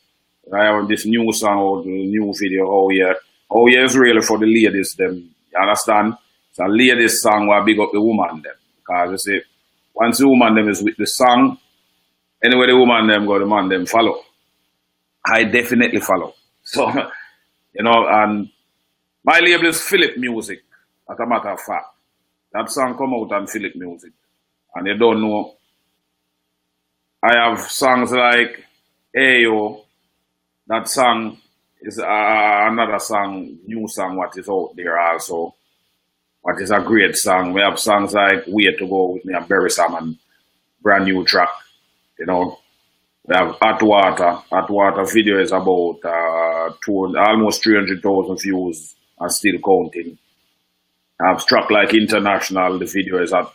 I have this new song or the new video, "Oh Yeah." "Oh Yeah" is really for the ladies, them. You understand? It's a ladies song where I big up the woman, them. Because you see, once the woman, them is with the song, anyway the woman, them go, the man, them follow. I definitely follow. So, and my label is Philip Music, as a matter of fact. That song come out on Philip Music. And you don't know, I have songs like Ayo. That song is another song, new song, what is out there also. What is a great song. We have songs like Way to Go with me and Barry Salmon, brand new track. We have Hot Water. Hot Water video is about almost 300,000 views and still counting. I have Struck Like International. The video is at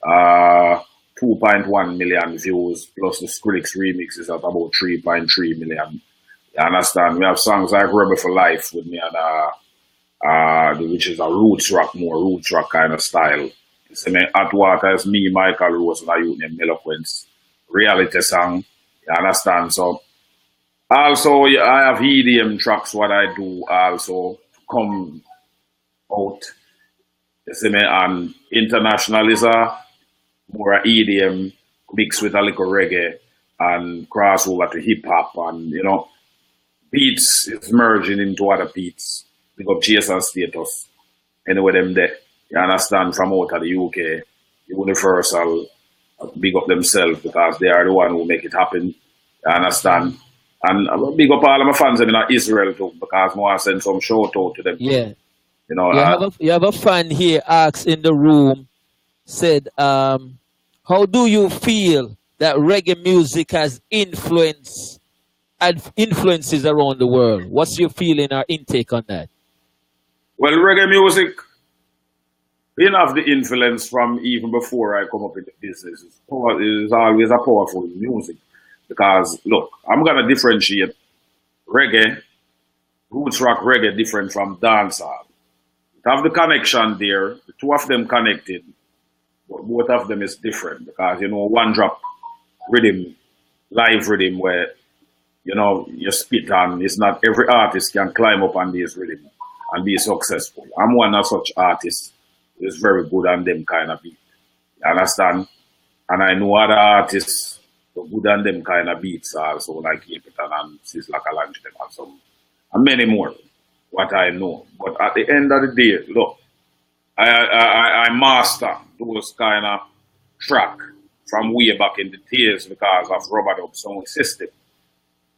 2.1 million views, plus the Skrillex remix is at about 3.3 million. You understand? We have songs like Rebel for Life with me and which is a roots rock kind of style. So Hot Water is me, Michael Rose, and a youth named Eloquence. Reality song. You understand? So also I have EDM tracks what I do also to come out. You see me, and international is a more EDM mixed with a little reggae and crossover to hip hop, and beats is merging into other beats. Big up Jason Status. Anyway, them there. You understand, from out of the UK, Universal, big up themselves because they are the one who make it happen. You understand? And big up all of my fans in Israel too, because I want to send some shout out to them. Yeah. You have a fan here asked in the room, said, how do you feel that reggae music has influences around the world? What's your feeling or intake on that? Well, reggae music You have the influence from even before I come up in the business. It's always a powerful music. Because look, I'm gonna differentiate reggae, roots rock reggae different from dancehall. It have the connection there, the two of them connected, but both of them is different because one drop rhythm, live rhythm where you spit on. It's not every artist can climb up on this rhythm and be successful. I'm one of such artists who's very good on them kind of beat. You understand? And I know other artists who are good on them kind of beats also, like Capitan and Sizzla Kalonji them and some, and many more. What I know. But at the end of the day, look, I master those kind of track from way back in the days because of Rubber Dub sound system.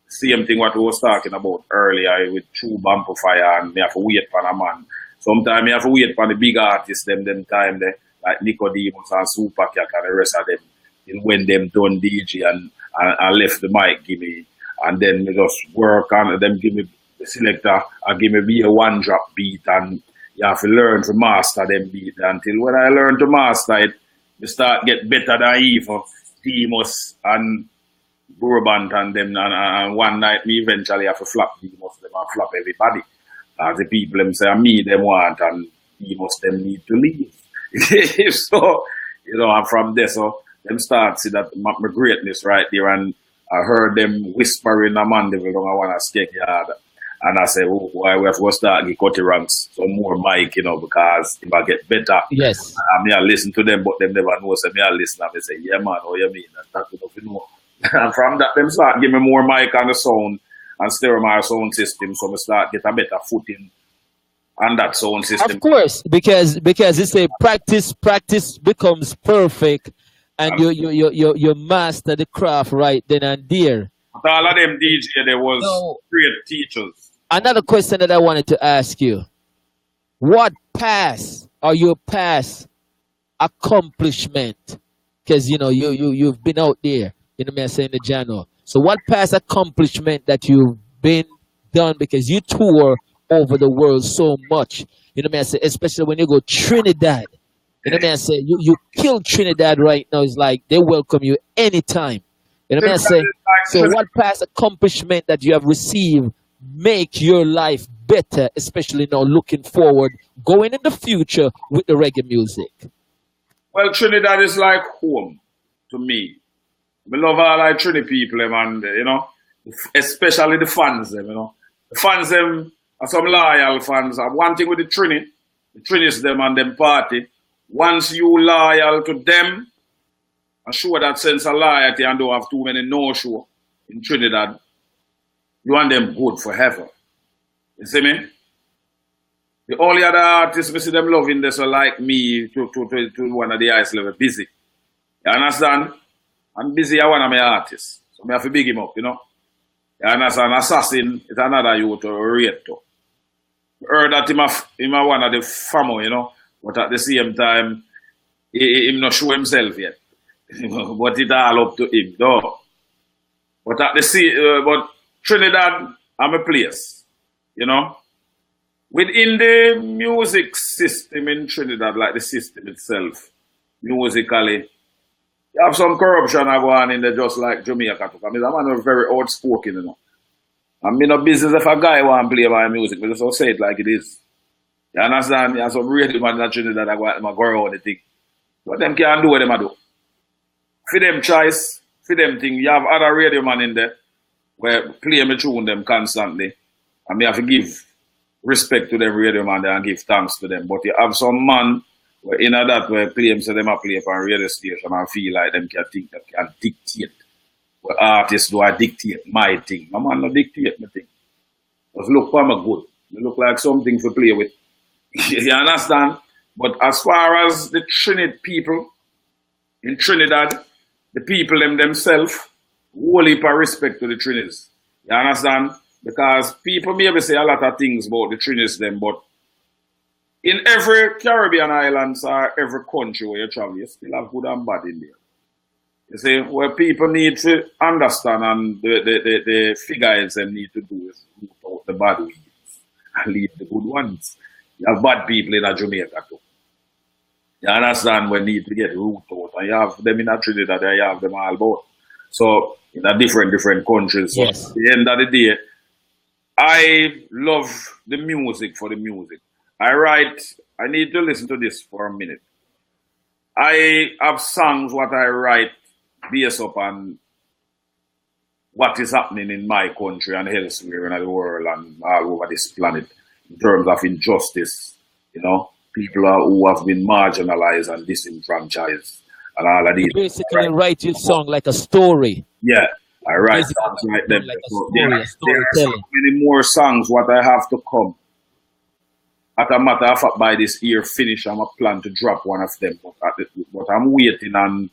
Same thing what we was talking about earlier with True Amplifier and me have to wait for a man. Sometimes me have to wait for the big artists them time they like Nicodemus and Supercat and the rest of them. And when them done DJ and left the mic give me and then we just work on them give me the selector and give me a one drop beat and you have to learn to master them beat until when I learn to master it, we start get better than even Demus and Burbant and them and one night me eventually have to flop Demus them and flop everybody. As the people them say me them want and Demus them need to leave. So, and from there so them start see that my greatness right there and I heard them whispering a man devil don't want to skate yard. And I say, oh, why we have to start get cutty ranks some more mic, because if I get better, Yes. I mean, I listen to them, but them never know. So me I listen and they say, yeah, man, oh, you mean that enough, And from that, them start give me more mic on the sound and stereo my sound system, so me start get a better footing on that sound system. Of course, because it's a practice becomes perfect, and you master the craft right then and there. But all of them DJ, they was So great teachers. another question that I wanted to ask you: what past or your past accomplishment? Because you've been out there, me I say in the genre. So what past accomplishment that you've been done because you tour over the world so much? Me I say, especially when you go Trinidad. Me I say you kill Trinidad right now. It's like they welcome you anytime. Me I say, so what past accomplishment that you have received make your life better, especially now looking forward, going in the future with the reggae music? Well, Trinidad is like home to me. I love all like Trinity people, them, and especially the fans, them, The fans, them are some loyal fans. And one thing with the Trinis, them and them party. Once you loyal to them, and show that sense of loyalty and don't have too many no-show in Trinidad, you want them good forever. You see me? The only other artists we see them loving this are like me to one of the highest level, Busy. You understand? I'm Busy, I one of my artists. So I have to big him up, You understand? Assassin is another youth or rate to. Heard that him a one of the family, but at the same time, him not show himself yet. But it all up to him, though. But but Trinidad, I'm a place, Within the music system in Trinidad, like the system itself, musically, you have some corruption going on in there, just like Jamaica. I mean, I'm not very outspoken, I'm in a business if a guy want to play my music, but just say it like it is. You understand? You have some radio man in Trinidad that go around the thing. But them can't do what them do. For them choice, for them thing, you have other radio man in there where play me tune them constantly. And me have to give respect to them radio man there and give thanks to them. But you have some man where in that where play them so them a play for a radio station and feel like them can think that can dictate. But artists do I dictate my thing. My man no dictate my thing. Just look for me good. You look like something to play with. You understand? But as far as the Trinidad people in Trinidad, the people themselves, whole heap of respect to the Trinis. You understand? Because people maybe say a lot of things about the Trinis them, but in every Caribbean islands or every country where you travel, you still have good and bad in there. You see, what people need to understand and the figures them need to do is root out the bad weeds and leave the good ones. You have bad people in Jamaica too. You understand? We need to get root out. And you have them in a Trinidad, you have them all about. So in a different countries. So Yes. at the end of the day, I love the music for the music. I need to listen to this for a minute. I have songs what I write based upon what is happening in my country and elsewhere in the world and all over this planet in terms of injustice, people who have been marginalized and disenfranchised and all of You these. basically write your song like a story. Yeah, I write Basically songs like them. like a So story, a there are so storytelling. many more songs what I have to come. As a matter of fact, by this year finish, I'm a plan to drop one of them. But I'm waiting on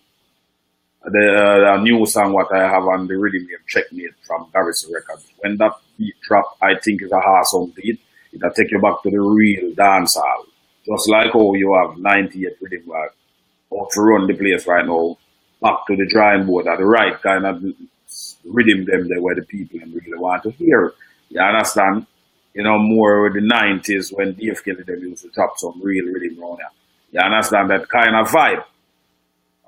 the new song what I have on the rhythm name Checkmate from Garrison Records. When that beat drop, I think it's a awesome beat. It'll take you back to the real dance hall. Just like how you have 98 rhythm like how to run the place right now, back to the drawing board at the right kind of rhythm them there where the people really want to hear. You understand? More with the 90s when Dave Kelly them used to drop some real rhythm around here. You understand that kind of vibe?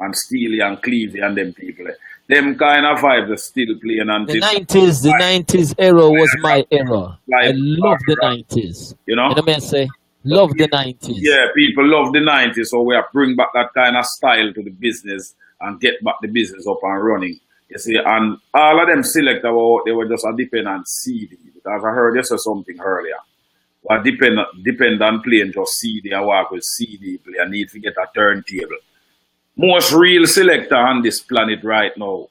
And Steely and Clevie and them people. Them kind of vibes are still playing until The 90s era was my era. I like love the 90s. you know. You know what I say? Love the 90s. Yeah, people love the 90s, so we have to bring back that kind of style to the business and get back the business up and running. You see, and all of them select about they were just a depend on CD. Because I heard you say something earlier. Well, depend on playing just CD and work with CD play. I need to get a turntable. Most real selector on this planet right now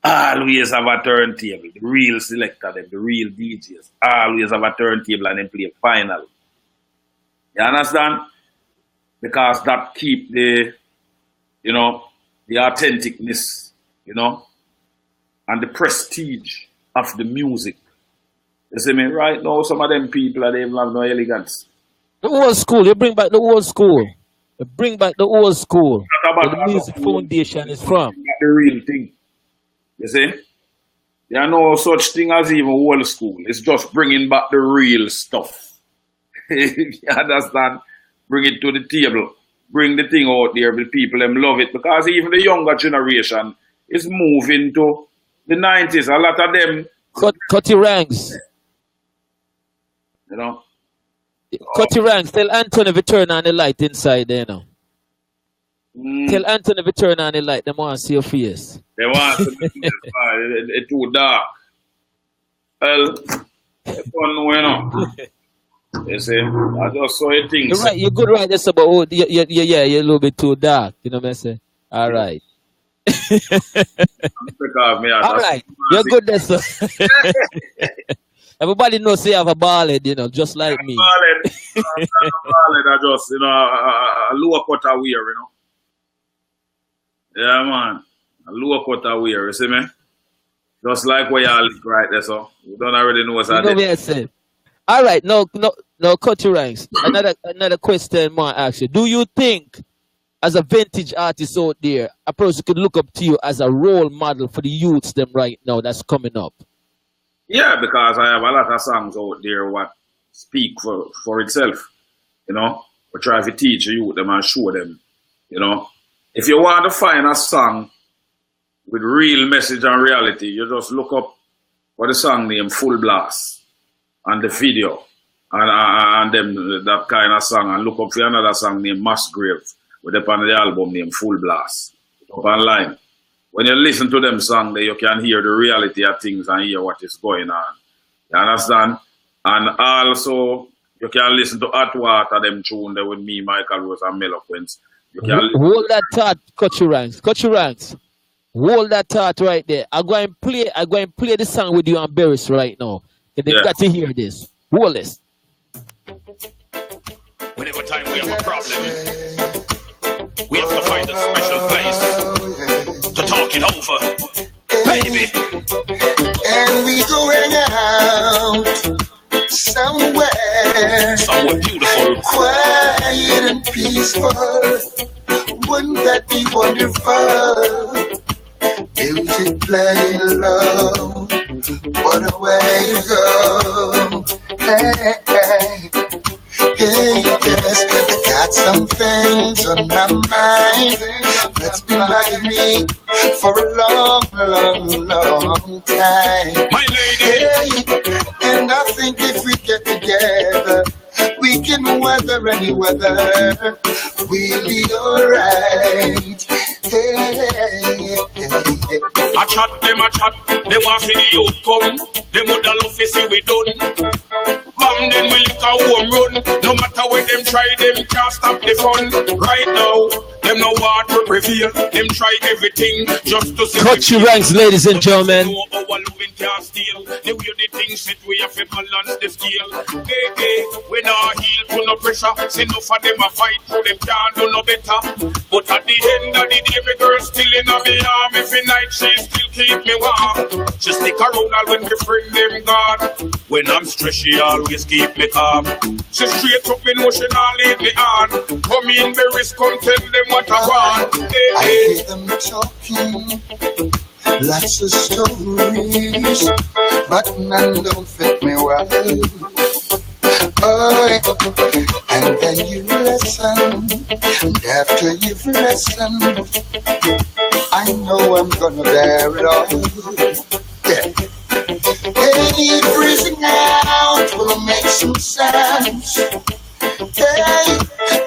always have a turntable. The real selector, them, the real DJs, always have a turntable and then play final. You understand? Because that keep the authenticness, and the prestige of the music. You see me? Right now, some of them people, they even have no elegance. The old school. You bring back the old school. You bring back the old school. Not Where about the music foundation is from. the real thing. You see? There are no such thing as even old school. It's just bringing back the real stuff. You understand? Bring it to the table. Bring the thing out there. The people them love it because even the younger generation is moving to the 90s. A lot of them, Cut your ranks. you know. Cut your ranks. Tell Anthony to turn on the light inside there now. Mm, Tell Anthony to turn on the light. They want to see your face. they want to it's too dark. Well, it's fun, You see, I just saw a thing. You're right. You're good right there, sir, but you're a little bit too dark. You know what I'm saying? All right. Because me, All right. You're good there, sir. Everybody knows you have a ball head, just like me. I just, a lower cut wear, Yeah, man. A lower cut wear, you see me? Just like where you look right there, so you don't already know what's You know what I said. All right, no, cut your ranks. Another question more actually. Do you think, as a vintage artist out there, a person could look up to you as a role model for the youths them right now that's coming up? Yeah, because I have a lot of songs out there what speak for itself. We try to teach you them and show them. If you want to find a song with real message and reality, you just look up for the song name Full Blast and the video and them that kind of song, and look up for another song named Mass Grave with upon the album named Full Blast up online. When you listen to them songs, you can hear the reality of things and hear what is going on. You understand? And also, you can listen to Hot Water, them tune there with me, Michael Rose, and Meloquence. You can listen Hold that thought, cut your ranks. Cut your ranks. Hold that thought right there. I'm going to play the song with you and Barris right now. And they've Yeah. got to hear this. Hold this. Whenever time we have a problem, we have to find a special place to talk it over. Baby, And we going out somewhere beautiful. quiet and peaceful. Wouldn't that be wonderful? Music playing low. What a way to go. Hey, hey. Hey, yes, I got some things on my mind that's been bothering me for a long, long, long time. My lady, Hey, and I think if we get together, we can weather any weather. We'll be alright. Hey. I chat, they want to see the outcome. Them would love to see we done. Bam, then we lick a home run. No matter what them try, them can't stop the fun. Right now, them no want to prevail. Them try everything just to see. Cut your ranks, ladies and gentlemen. No, our loving can't steal. The way the things set, we have to balance the scale. Hey, hey, we not heal to no pressure. See no for them a fight, so them can't do no better. But at the end of the day, my girl still in a me arm. Every night she still keep me warm. She stick around all when we bring them God. When I'm stressed, she always keep me calm. She straight up in motion, all lead me on. Come in, berries, come tell them what I want. Hey, I hey. hear them talking, lots of stories, but none don't fit me well. Oh, and then you listen, and after you've listened, I know I'm gonna bear it all. Yeah. Hey, freezing out will make some sense. Hey,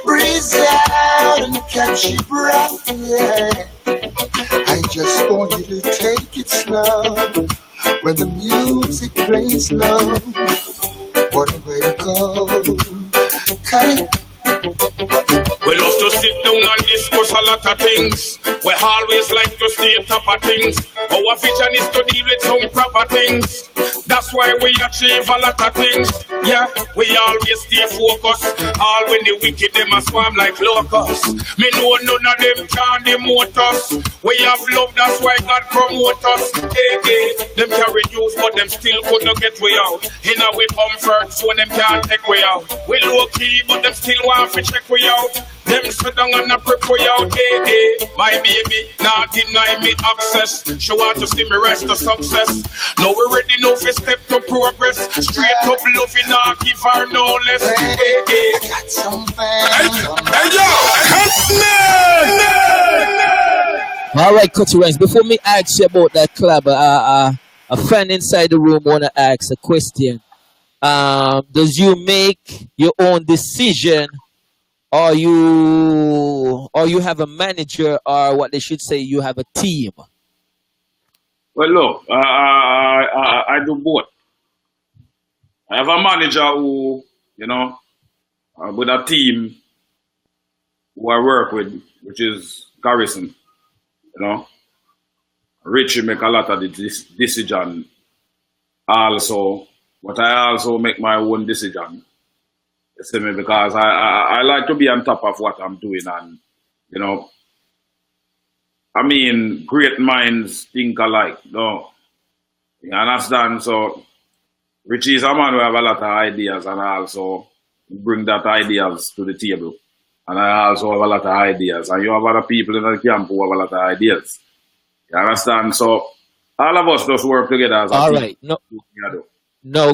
breathe out and catch your breath. Yeah. I just want you to take it slow when the music plays low. What a way to go. Okay. We love to sit down and discuss a lot of things. We always like to stay top of things. Our vision is to deal with some proper things. That's why we achieve a lot of things. Yeah, we always stay focused. All when the wicked them a swarm like locusts. Me know none of them can demote us. We have love, that's why God promote us. Hey, hey, them carry news, but them still couldn't get way out. In our comfort, so them can't take way out. We low key, but them still want to check way out. Them sit down and a prep way out. Hey, hey, my baby, not deny me access. She want to see me rest to success. Now we ready now for step to progress. Straight up loving, not give her no less. Hey, hey. I got some things on my All right, cut your ranks. Before me ask you about that club, a fan inside the room wanna ask a question. Does you make your own decision, or you have a manager, or what they should say, you have a team? Well, look, I do both. I have a manager who, with a team who I work with, which is Garrison. Richie make a lot of the decision also, but I also make my own decision. You see me, because I like to be on top of what I'm doing, and I mean, great minds think alike. No, you understand? So Richie is a man who have a lot of ideas, and I also bring that ideas to the table. And I also have a lot of ideas. And you have other people in the camp who have a lot of ideas. You understand? So all of us just work together as a All team. right. No,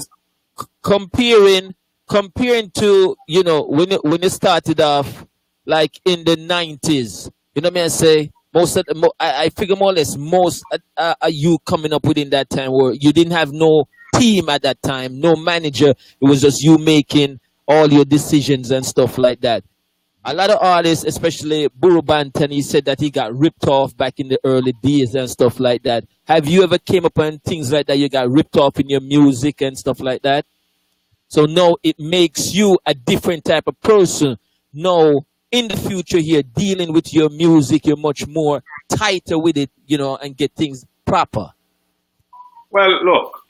comparing to, when it started off, like in the 90s, you know what I mean? I say most of I figure more or less most you coming up within that time where you didn't have no team at that time, no manager. It was just you making all your decisions and stuff like that. A lot of artists, especially Buru Banton, he said that he got ripped off back in the early days and stuff like that. Have you ever came upon things like that? You got ripped off in your music and stuff like that? So now it makes you a different type of person. Now, in the future here, dealing with your music, you're much more tighter with it, and get things proper. Well, look,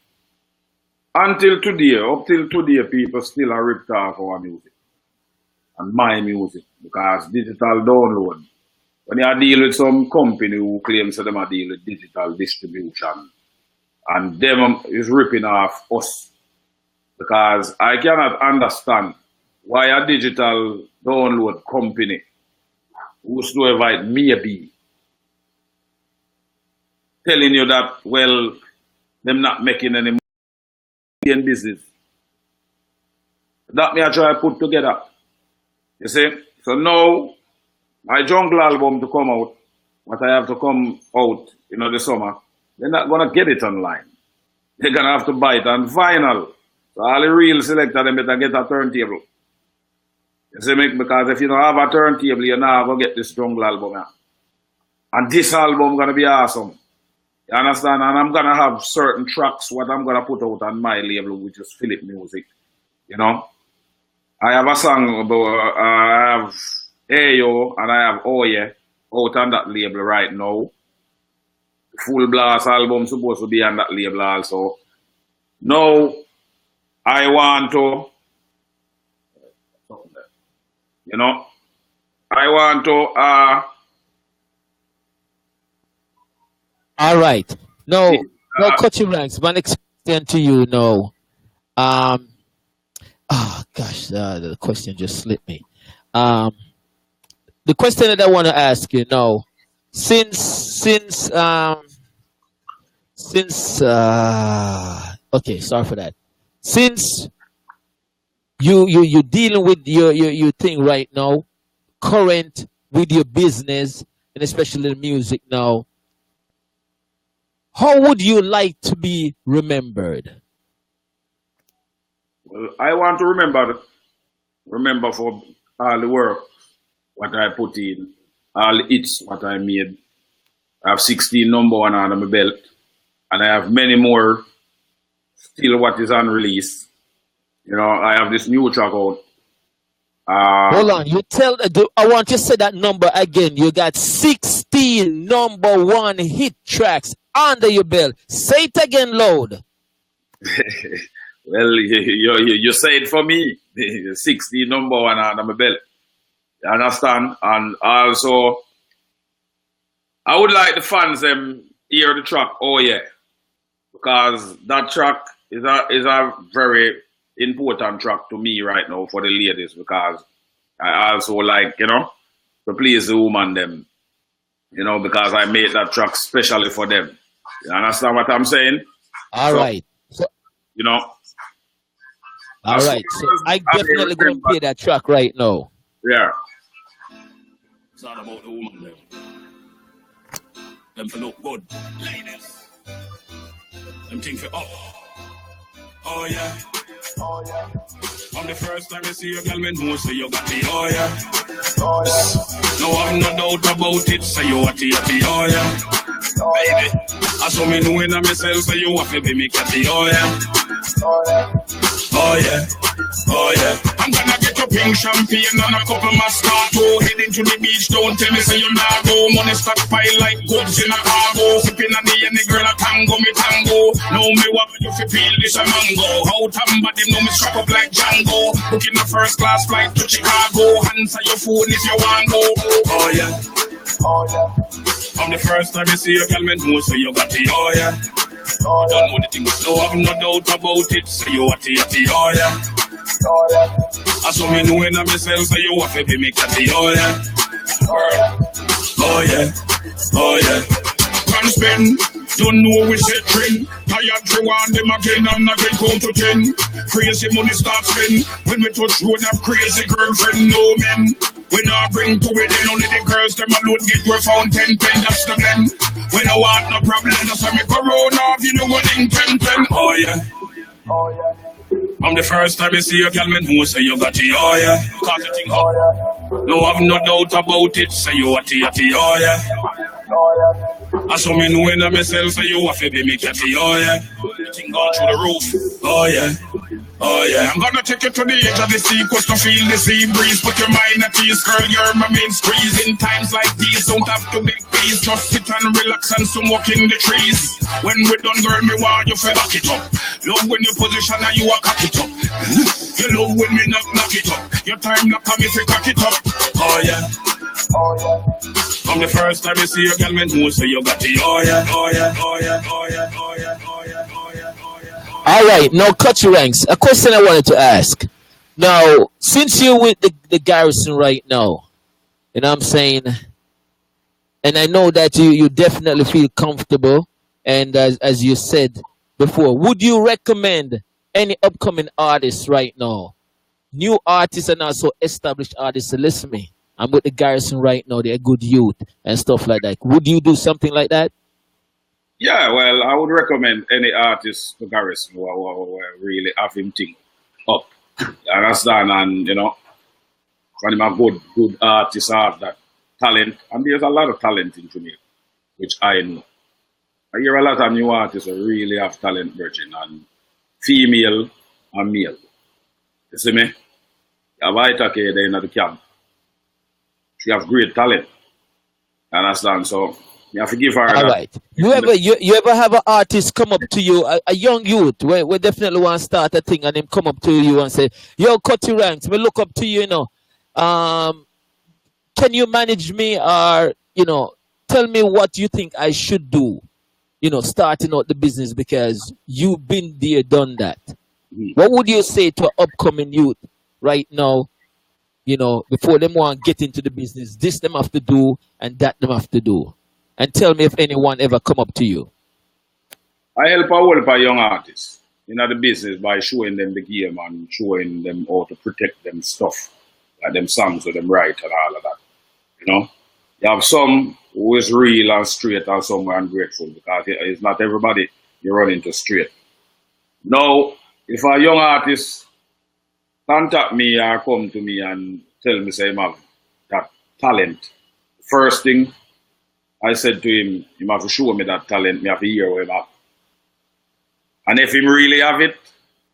up till today, people still are ripped off our music and my music, because digital download. When you deal with some company who claims that they deal with digital distribution, and them is ripping off us, because I cannot understand why a digital download company, whosoever it may be, telling you that, well, them not making any money in business. That me I try to put together. You see? So now, my jungle album to come out, what I have to come out, the summer, they're not gonna get it online. They're gonna have to buy it on vinyl. So all the real selector, they better get a turntable. You see me? Because if you don't have a turntable, you're not gonna get this jungle album. Yeah. And this album gonna be awesome. You understand? And I'm gonna have certain tracks what I'm gonna put out on my label, which is Philip Music. I have a song about I have Ayo and I have Oye out on that label right now. Full Blast album supposed to be on that label also. Now I want to I want to All right. No, cut your ranks. My next question to you now. Gosh, the question just slipped me. The question that I want to ask you now, since okay, sorry for that. Since you dealing with your thing right now, current with your business and especially the music now, how would you like to be remembered? Well, I want to remember for all the work what I put in, all the hits what I made. I have 16 number one under my belt, and I have many more still what is unreleased. I have this new track out. Hold on, I want you to say that number again. You got 16 number one hit tracks under your belt. Say it again loud. Well, you say it for me. 16 number one under my belt. You understand? And also, I would like the fans hear the track, Oh Yeah. Because that track is a very important track to me right now for the ladies, because I also like, to please the woman them, because I made that track specially for them. You understand what I'm saying? All right. So, all right. So I definitely going to play that track right now. Yeah. It's all about the woman them. Them for look good. Ladies. Them think for Oh yeah. Oh yeah. From the first time you see your girl, me know say you got the oh yeah. Oh yeah. No, I'm no doubt about it. Say you want the oh yeah. Baby, I saw me knowing of myself. Say you want to be me cat the oh yeah. Oh yeah. Oh yeah. Oh yeah. I'm gonna get a pink champagne and a couple Moscato. Heading to the beach, don't tell me say you nah go. Money stockpile like goods in a cargo. Sipping on the any girl a tango, me tango. Now me want you to feel this a mango. How tamba them know me strap up like Django. Booking a first class flight to Chicago. Answer your phone if you want go. Oh yeah. Oh yeah. From the first time you see your girl, me know so you got the oh yeah. Oh, yeah. Don't know the thing, so I've no doubt about it. So you want the oh yeah. Oh yeah. I saw me knowing of myself, so you want to be me cat the oh yeah. Oh yeah. Oh yeah. Can't spend. Don't know we set trend. Tired to want them again and again count to 10. Crazy money start spend. When we touch road have crazy girlfriend, no men. We not bring to it, then only the girls them alone get we found 10 pen, that's the blend. We don't want no problem, that's why me corona off, you know what in 10. Oh yeah. Oh yeah. I'm the first time you see a girl, me know say you got the oh yeah. Cause the thing oh yeah. No, I've no doubt about it, say you got the oh yeah. Oh yeah. I saw me knowing of myself, so you have to be me catty, oh yeah. The thing gone through the roof, oh yeah. Oh yeah. I'm gonna take you to the edge of the sea coast to feel the sea breeze. Put your mind at ease, girl, you're my main squeeze. In times like these, don't have to make peace. Just sit and relax and some walk in the trees. When we're done, girl, me want you to back it up. Love when you position and you a cock it up. You love when me knock it up. Your time not come if you cock it up. Oh yeah. Oh yeah. From the first time you see your girl, me know so you got the oh yeah, oh yeah, oh yeah, oh yeah, oh yeah, oh yeah, oh yeah, oh yeah. All right, now cut your ranks. A question I wanted to ask. Now, since you're with the Garrison right now, you know what I'm saying, and I know that you definitely feel comfortable, and as you said before, would you recommend any upcoming artists right now, new artists and also established artists to listen to me? I'm with the Garrison right now. They're good youth and stuff like that. Would you do something like that? Yeah, well, I would recommend any artist to Garrison who really have him think up. You understand? And, when him a good artist have that talent, and there's a lot of talent in Jamaica, which I know. I hear a lot of new artists who really have talent, Virgin, and female and male. You see me? You have Ita K there in the camp. She have great talent. You understand? So you have to give her All that. right. You ever have an artist come up to you, a young youth, we definitely want to start a thing and him come up to you and say, yo, Cutty Ranks, me look up to you, can you manage me or, tell me what you think I should do, starting out the business because you've been there, done that. What would you say to upcoming youth right now, before them want to get into the business, this them have to do and that them have to do? And tell me if anyone ever come up to you. I help a whole lot of young artists in the business by showing them the game and showing them how to protect them stuff, like them songs or them right and all of that. You have some who is real and straight and some are ungrateful because it's not everybody you run into straight. Now, if a young artist contact me or come to me and tell me say him have that talent, first thing I said to him, you have to show me that talent, me have to hear what him have. And if him really have it,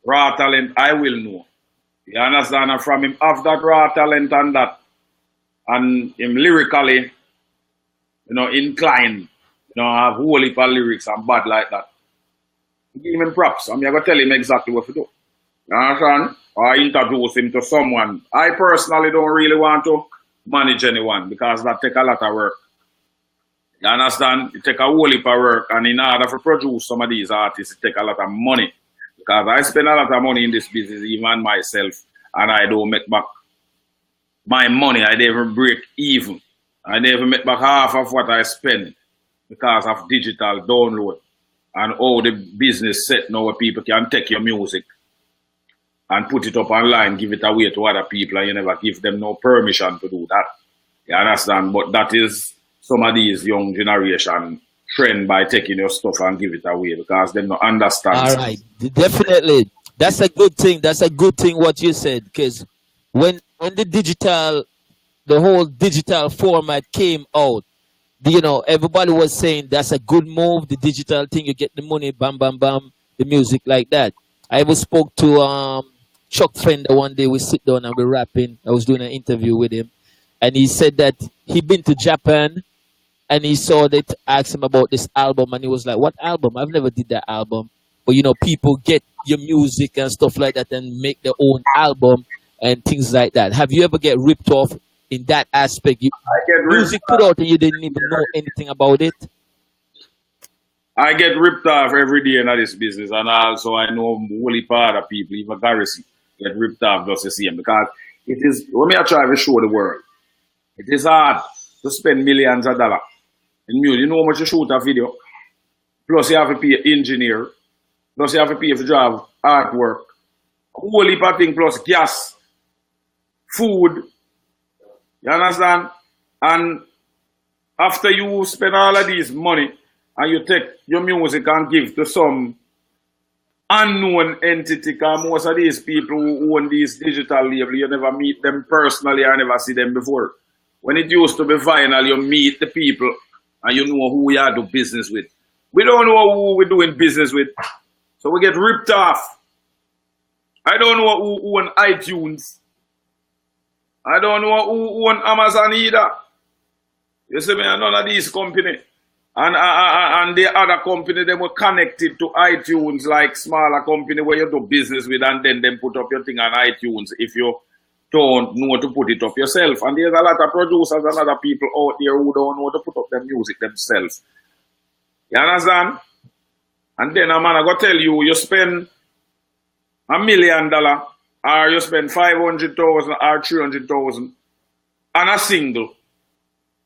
raw talent, I will know. You understand? And from him have that raw talent and him lyrically, inclined, have whole heap of lyrics and bad like that. Give him props. I'm going to tell him exactly what to do. You understand? Or introduce him to someone. I personally don't really want to manage anyone because that take a lot of work. You understand? It take a whole heap of work, and in order to produce some of these artists, it take a lot of money. Because I spend a lot of money in this business, even myself, and I don't make back my money. I never break even. I never make back half of what I spend because of digital download and all the business set now where people can take your music and put it up online, give it away to other people, and you never give them no permission to do that. You understand? But that is some of these young generation trend by taking your stuff and give it away because they don't understand. All right, definitely. That's a good thing. That's a good thing what you said because when the whole digital format came out, everybody was saying that's a good move. The digital thing, you get the money, bam, bam, bam, the music like that. I even spoke to Chuck Fender one day. We sit down and we're rapping. I was doing an interview with him, and he said that he been to Japan. And he saw that, asked him about this album, and he was like, what album? I've never did that album. But, people get your music and stuff like that and make their own album and things like that. Have you ever get ripped off in that aspect? I get music ripped put out and you didn't even know anything about it? I get ripped off every day in this business, and also I know only part of people, even Garrison, get ripped off just the same. Because it is, when I try to show the world, it is hard to spend millions of dollars in music. You know how much you shoot a video? Plus you have to pay engineer. Plus you have to pay for job, artwork. A whole heap of things plus gas, food. You understand? And after you spend all of these money and you take your music and give to some unknown entity, because most of these people who own these digital labels, you never meet them personally or never see them before. When it used to be vinyl, you meet the people and you know who you are do business with. We don't know who we're doing business with. So we get ripped off. I don't know who own iTunes. I don't know who own Amazon either. You see me, none of these companies. And the other company, they were connected to iTunes, like smaller company where you do business with, and then they put up your thing on iTunes if you don't know to put it up yourself. And there's a lot of producers and other people out there who don't know to put up their music themselves. You understand? And then a man I go tell you, you spend $1 million or you spend 500,000 or 300,000 on a single,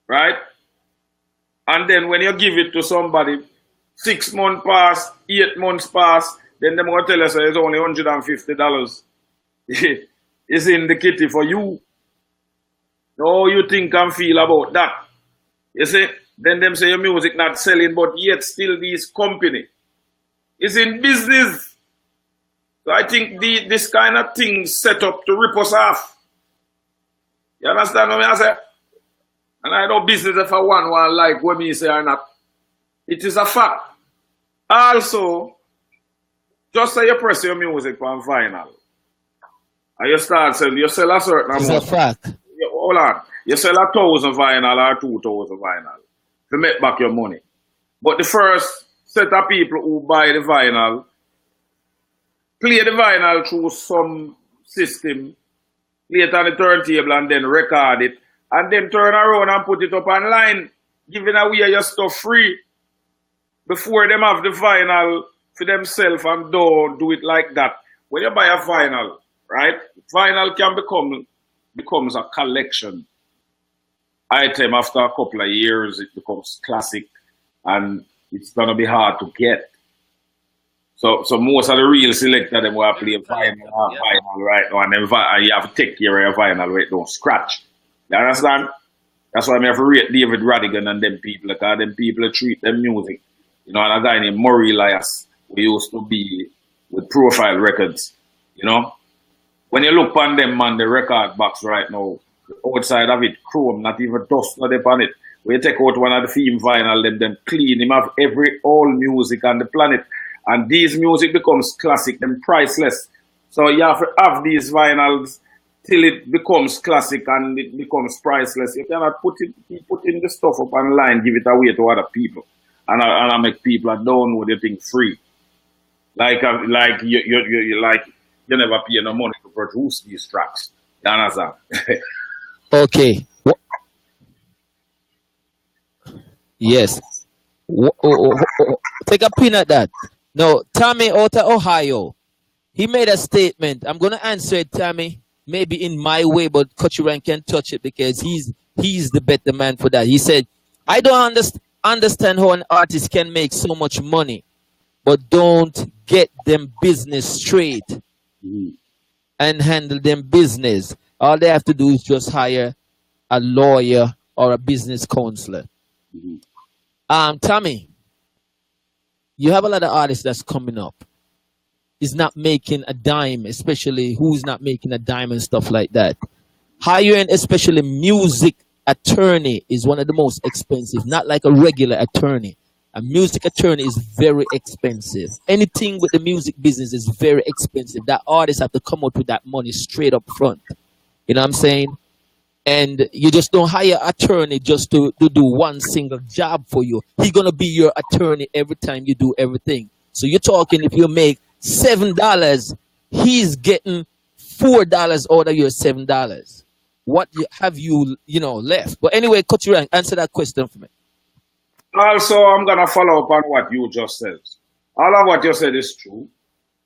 right? And then when you give it to somebody, 6 months pass, 8 months pass, then they're going to tell us it's only $150. It's in the kitty for you. You understand? And after you spend all of these money and you take your music and give to some unknown entity, because most of these people who own these digital labels, you never meet them personally or never see them before. When it used to be vinyl, you used to meet the people and you know who you are do business with. We don't know who own iTunes. I don't know who own Amazon either. You see me, none of these companies. And the other company, they were connected to iTunes, like smaller company where you do business with, and then they put up your thing on iTunes if you don't know to put up your music themselves. You understand? And then a man I go tell you, you spend $1 million or you spend 500,000 or 300,000 on a single, right? How you think and feel about that? You see, then them say your music not selling, but yet still this company is in business. So I think this kind of thing set up to rip us off. You understand what I say? And I know business if I one like what me say or not. It is a fact. Also, just say you press your music on vinyl. And you start selling, you sell a certain It's a amount. fact. Hold on. You sell 1,000 vinyl or 2,000 vinyl to make back your money. But the first set of people who buy the vinyl play the vinyl through some system, play it on the turntable and then record it, and then turn around and put it up online, giving away your stuff free before them have the vinyl for themselves and don't do it like that. When you buy a vinyl, right? Vinyl can becomes a collection item after a couple of years. It becomes classic and it's gonna be hard to get. So most of the real selector them will play vinyl right now, and then you have to take care of your vinyl where it don't scratch. You understand? That's why I have to rate David Radigan and them people, because them people treat them music. You know, and a guy named Murray Elias, who used to be with Profile Records, you know. When you look on them man, the record box right now, outside of it, chrome, not even dust not upon it. When you take out one of the theme vinyl, them clean, him have every all music on the planet. And these music becomes classic, them priceless. So you have to have these vinyls till it becomes classic and it becomes priceless. You cannot put in the stuff up online, give it away to other people. And I make people that don't know the thing free. Like you never pay no money to produce these tracks. You understand? Okay. Yes. Take a pin at that. No, Tommy out of Ohio. He made a statement. I'm gonna answer it, Tommy. Maybe in my way, but Coach Ryan can touch it because he's the better man for that. He said, I don't understand how an artist can make so much money, but don't get them business straight and handle them business. All they have to do is just hire a lawyer or a business counselor. Tommy, you have a lot of artists that's coming up. Is not making a dime, especially who's not making a dime and stuff like that. Hiring, especially music attorney, is one of the most expensive. Not like a regular attorney. A music attorney is very expensive. Anything with the music business is very expensive. That artists have to come out with that money straight up front. You know what I'm saying? And you just don't hire an attorney just to do one single job for you. He's going to be your attorney every time you do everything. So you're talking if you make $7, he's getting $4 out of your $7. What have you left? But anyway, Coach Ryan, answer that question for me. Also, I'm going to follow up on what you just said. All of what you said is true.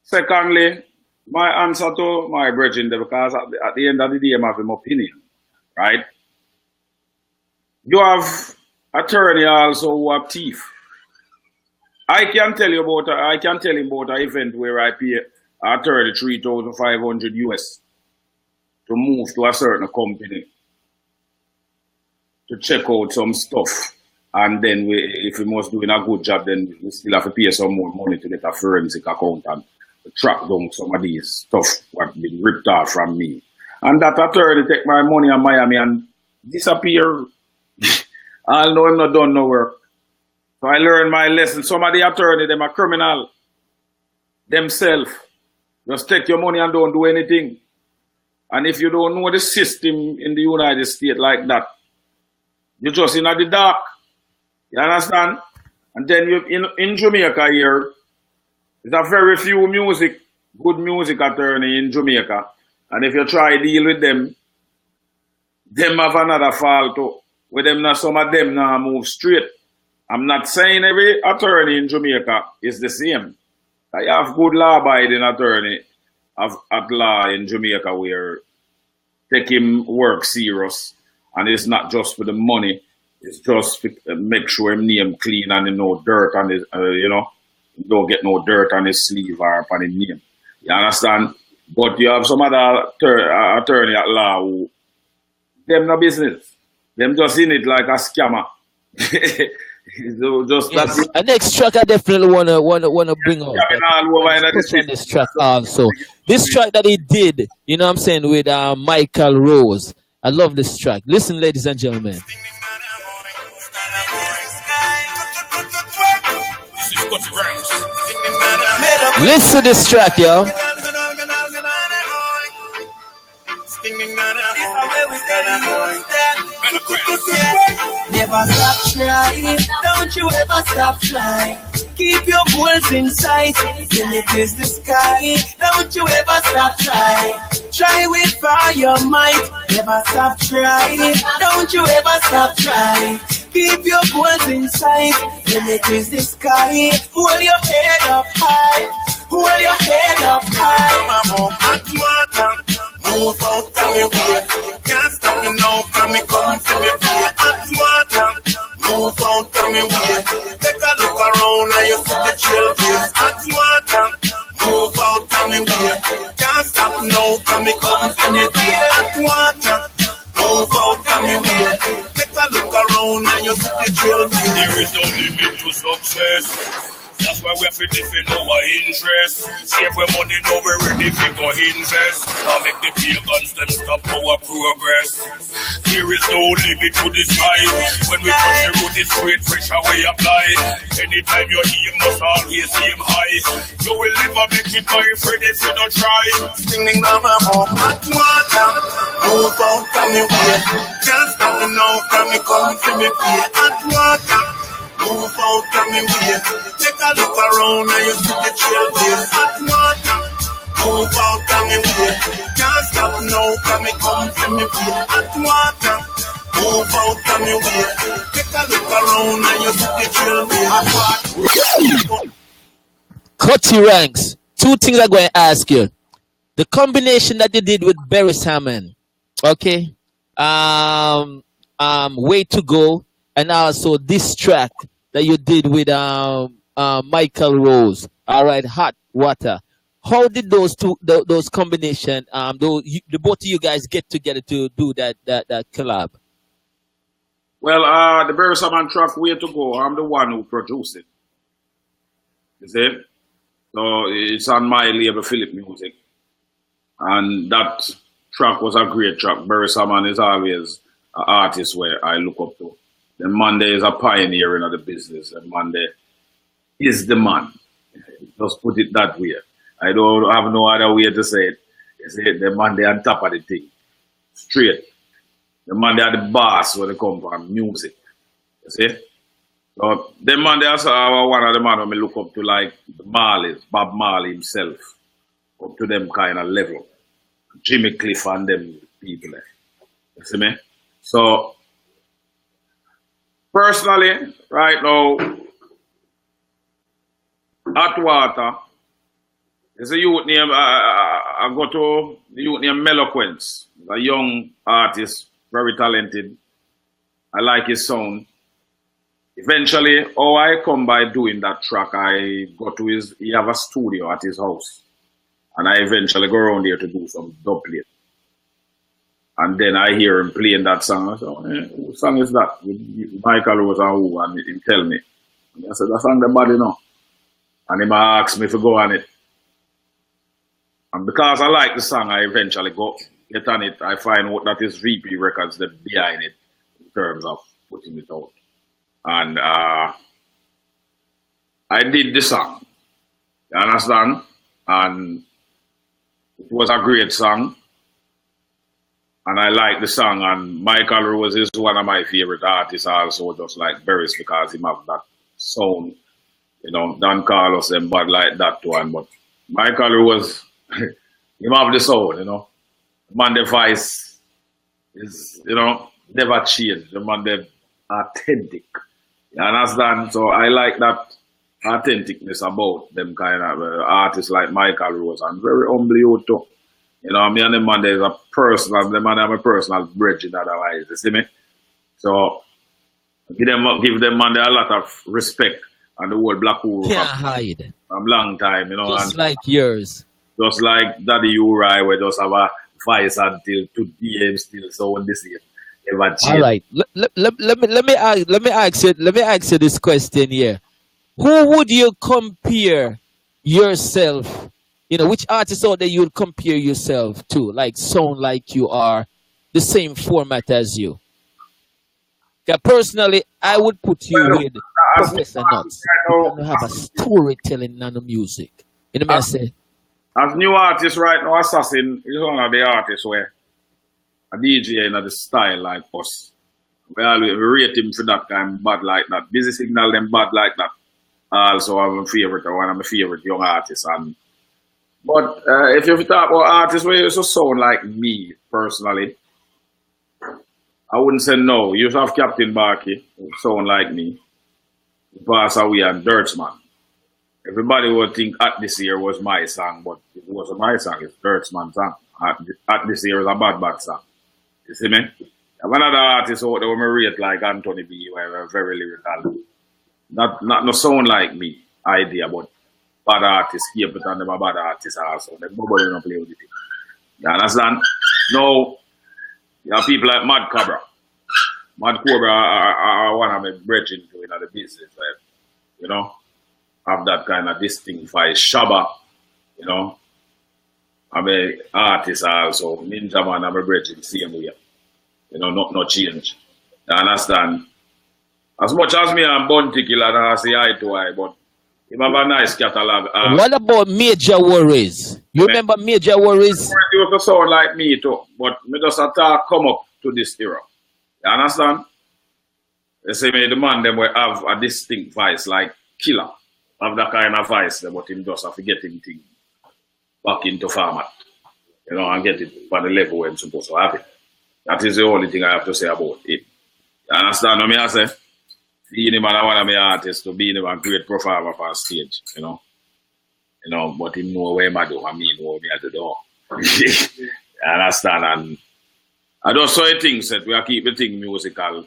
Secondly, my answer to my brethren, because at the end of the day, I have an opinion, right? You have attorney also who have thief. I can tell him about an event where I pay attorney 3,500 US to move to a certain company to check out some stuff. And then if we must doing a good job, then we still have to pay some more money to get a forensic accountant to track down some of these stuff what been ripped off from me. And that attorney take my money in Miami and disappear. I know I'm not done no work. So I learned my lesson. Some of the attorney, them are criminal themselves. Just take your money and don't do anything. And if you don't know the system in the United States like that, you're just in the dark. You understand? And then you in Jamaica here, there's a very few good music attorney in Jamaica. And if you try to deal with them have another fault too. With them now, some of them now move straight. I'm not saying every attorney in Jamaica is the same. I have good law-abiding attorney at law in Jamaica where take him work serious, and it's not just for the money. It's just to make sure him name clean and no dirt on his, don't get no dirt on his sleeve or upon his name. You understand? But you have some other attorney at law who them no business. Them just in it like a scammer. So just that's Yes. And next track I definitely wanna bring up. scamming But all over in the touch on city. this track also. This track that he did, you know what I'm saying, with Michael Rose. I love this track. Listen, ladies and gentlemen. This is Scotty Rhymes. Listen to this track, yo. Never stop trying, don't you ever stop trying. Keep your goals in sight, limit is the sky. Don't you ever stop trying. Try with all your might, never stop trying. Don't you ever stop trying. Keep your goals in sight, limit is the sky. Hold your head up high, hold your head up high. Move out of your way. Can't stop me now, from me come to me play. Hot water. Move out of me way. Take a look around and you see the trailblaze. Hot water. Move out of me way. Can't stop now, from me come to me play. Hot water. Move out of me way. Take a look around and you see the trailblaze. There is no limit to success. That's why we have to defend our interest. Save our money, now we're ready to go invest. Now make the pagans them stop our progress. There is no limit to the sky. When we touch the road, it's straight pressure we apply. Anytime you aim must always aim high. You will never make it by friend if you don't try. Singing on my home, hot water. Move out from me way. Can't stop me now, from me come to me play. Hot water. Move out of me way. Take a look around and you see the trailblaze. Hot water. Move out of me way. Can't stop now, come me come to me play. Hot water. Move out of me way. Take a look around and you see the trailblaze. Hot water. Cutty Ranks. Two things I'm going to ask you. The combination that you did with Beres Hammond, okay? Way to Go, and also this track that you did with Michael Rose. All right, Hot Water. How did those those combination the both of you guys get together to do that collab? Well, the Barry Salmon track Way to Go, I'm the one who produced it. You see? So it's on my label, Philip Music. And that track was a great track. Barry Salmon is always an artist where I look up to. The Monday is a pioneer in the business. And Monday is the man. Just put it that way. I don't have no other way to say it. You see, the Monday on top of the thing. Straight. The Monday are the boss when it comes from music. You see? So the Monday also one of the man who I look up to, like the Marleys, Bob Marley himself. Up to them kind of level. Jimmy Cliff and them people there. You see me? So personally, right now, Hot Water is a youth name. I go to the youth name Meloquence, a young artist, very talented. I like his sound. Eventually, how I come by doing that track, I go to he have a studio at his house. And I eventually go around there to do some dub plate. And then I hear him playing that song. I said, what song is that? With Michael Rose and who? And he tell me. And I said, that song the body now. And he asked me to go on it. And because I like the song, I eventually go get on it. I find out that is VP Records that behind it in terms of putting it out. And I did the song. You understand? And it was a great song. And I like the song. And Michael Rose is one of my favorite artists also, just like Beres, because he have that sound. You know, Don Carlos and Bud like that one. But Michael Rose, he have the sound, you know. The man, the voice is, you know, never changed. The man, the authentic. You understand? So I like that authenticness about them kind of artists like Michael Rose, and very humble you too. You know, me and the man there's a personal, the man have a personal bridge in otherwise, you see me? So give them man a lot of respect and the whole Black Hole Can't hide. from long time, you know. Just And like yours. just like Daddy Uri, we just have a voice until today, him still sound the same. Never All change. right. Let me ask you this question here. Who would you compare yourself? Which artist out there you would compare yourself to? Like sound like you are the same format as you. 'Cause personally, I would put you Well, with as new Professor artists Nuts. right Because you have a storytelling on the music. You know what I as, say? as new artists right now, Assassin is one of the artists where a DJ in the style like us. We rate him for that kind bad like that. Busy Signal them bad like that. Also, I'm a favorite, one of my favorite young artists. But if you talk about artists where you just sound like me personally, I wouldn't say no. You have Captain Barkey, who sound like me. He passed away and Dirtsman. Everybody would think At This Year was my song, but it wasn't my song, it's Dirtsman's song. At This Year is a bad song. You see me? One of the artists out there when I rate like Anthony B, were very lyrical. Not no sound like me idea, but bad artists keep it and them a bad artists also. Nobody don't play with it. You understand? Now you have people like Mad Cobra. Mad Cobra are one of my brethren doing the business, have that kind of distinct voice. Shabba, I'm a artist also. Ninja Man, I'm a brethren, same way. No change. You understand? As much as me and Bounty Killer, I say eye to eye, but he have a nice catalog. What about Major Worries? You remember Major Worries? He used to sound like me too, but me just a talk come up to this era. You understand? They say me the man them will have a distinct voice like Killer. Have that kind of voice, but him just have to get him thing back into format. And get it on the level where I'm supposed to have it. That is the only thing I have to say about it. You understand what I say? Being him and one of my artists to be him a great performer for stage, but him know where I do, I mean what me have to do. You understand? And I just saw things that we are keep the thing musical,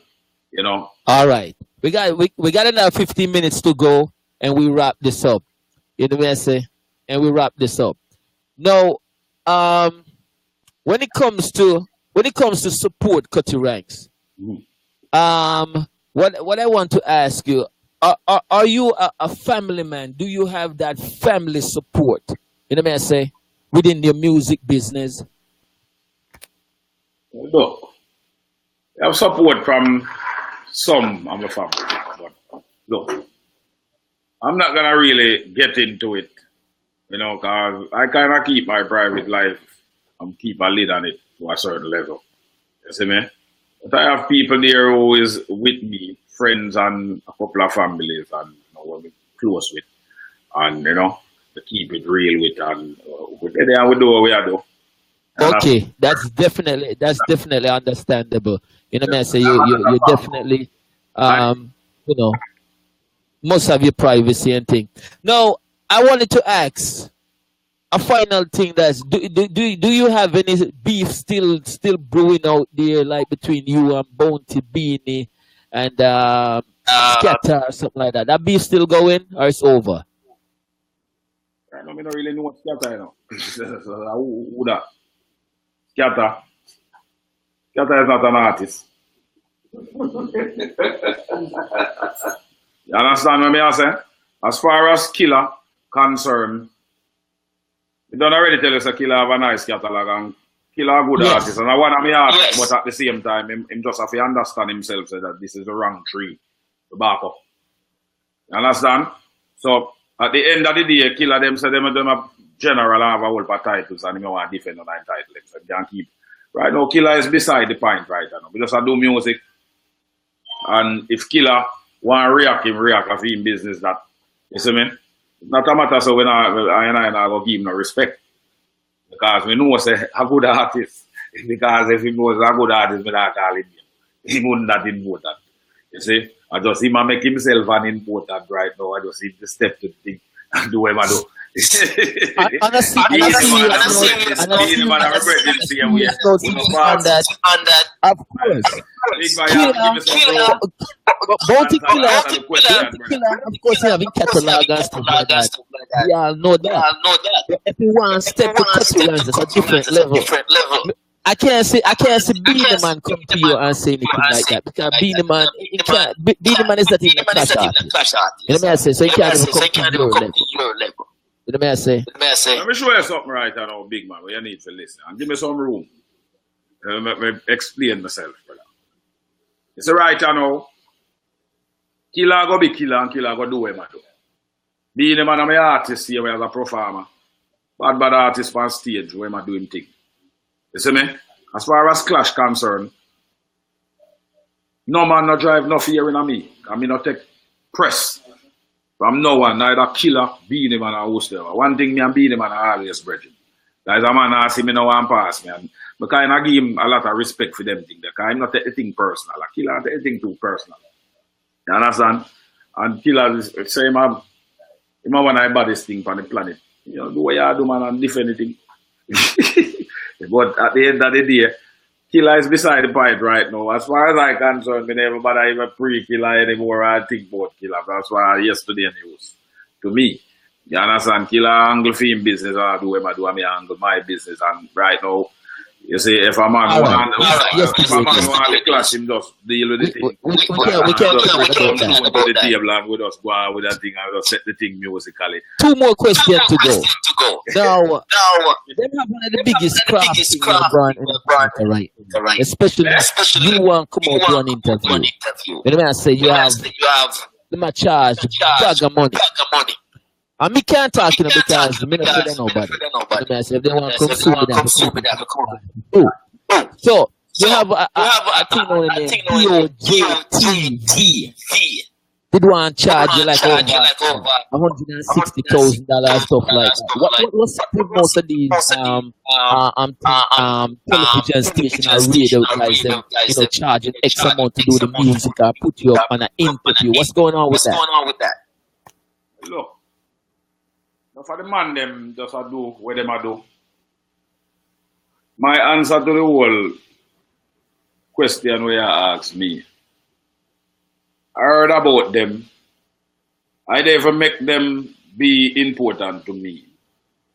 All right. We got another 15 minutes to go and we wrap this up. You know what I say? And we wrap this up. Now, when it comes to support Cutty Ranks, what I want to ask you, are you a family man? Do you have that family support? You know what I say? Within your music business? Look, I have support from some of my family, but look, I'm not gonna really get into it, because I kind of keep my private life and keep a lid on it to a certain level. You see me? But I have people there who is with me, friends and a couple of families, and who I'm close with, and to keep it real with, and we do what we do. Okay, that's definitely understandable. You know what I say? You definitely must have your privacy and thing. Now, I wanted to ask a final thing. Do you have any beef still brewing out there, like between you and Bounty Beanie and Scatter or something like that? That beef still going or it's over? I don't really know what Scatter, who that? Scatter is not an artist. You understand what I say? As far as Killer concerned, we don't already tell us a Killer have a nice catalog and Killer a good artist. And I want to be artist, but at the same time, him just have to understand himself so that this is the wrong tree to back up. You understand? So at the end of the day, Killer them say them a general and have a whole lot of titles and him want to defend on that title. So they can keep. Right now, Killer is beside the point right now. We just do music. And if Killer want to react of him business that, you see me? Not a matter so when I go give him no respect. Because we know say a good artist. Because if he was a good artist, we not call him. He wouldn't that important. You see? I just see him make himself an important right now. I just see the step to the thing and do what I do. Honestly, of course. Bounty Killer, of course, having catalog and stuff like that. Yeah, I know that. But if you want to step to Cutty Ranks, it's a different level. I can't say Beanie Man come to you and say anything like that because Beanie Man, he can't. Beanie Man is not even a clash artist. You know what I say? So he can't even come to your level. You know what I say? Let me show you something right now, big man. Where you need to listen and give me some room. Let me explain myself, brother. It's right now. Killer go be killer and killer go do what I do. Beanie Man, I'm an artist here as a performer. Bad artist on stage where I do him thing. You see me? As far as clash concerned, no man no drive no fear in me. I mean not take press from no one, neither killer, Beanie Man or whosoever. One thing me and Beanie Man are always brethren. There is a man ask me no one pass me and I kind of give him a lot of respect for them things. Because I'm not take anything personal. A killer take anything too personal. You understand? And killer is same as one of the baddest thing on the planet. You know, do what you do, man, and defend anything. But at the end of the day, killer is beside the point right now. As far as I'm concerned, me never bother even pre-killer anymore. I think about killer. That's why yesterday news. To me, you understand? Killer angle film business. I do what I do. I mean, angle my business. And right now, you see, if a man want to clash him, just deal with the thing. We can't go to the table and we just go on with that thing and just set the thing musically. 2 more questions to go. Now, them have one of the biggest crafts in LeBron in America right now. Especially you want to come out to an interview. You know what I say? You have them charge bag of money. And me can't talk to them because the minute they nobody. I say if they want to come sue me, they have to. So you have a thing on the name POJTV. Did one charge you like over $160,000 stuff like that? What's with most of these television stations or radio guys them, you know, charging X amount to do the music or put you up on an interview? What's going on with that? Look. Now for the man them just do what them do. My answer to the whole question where you asked me, I heard about them. I never make them be important to me.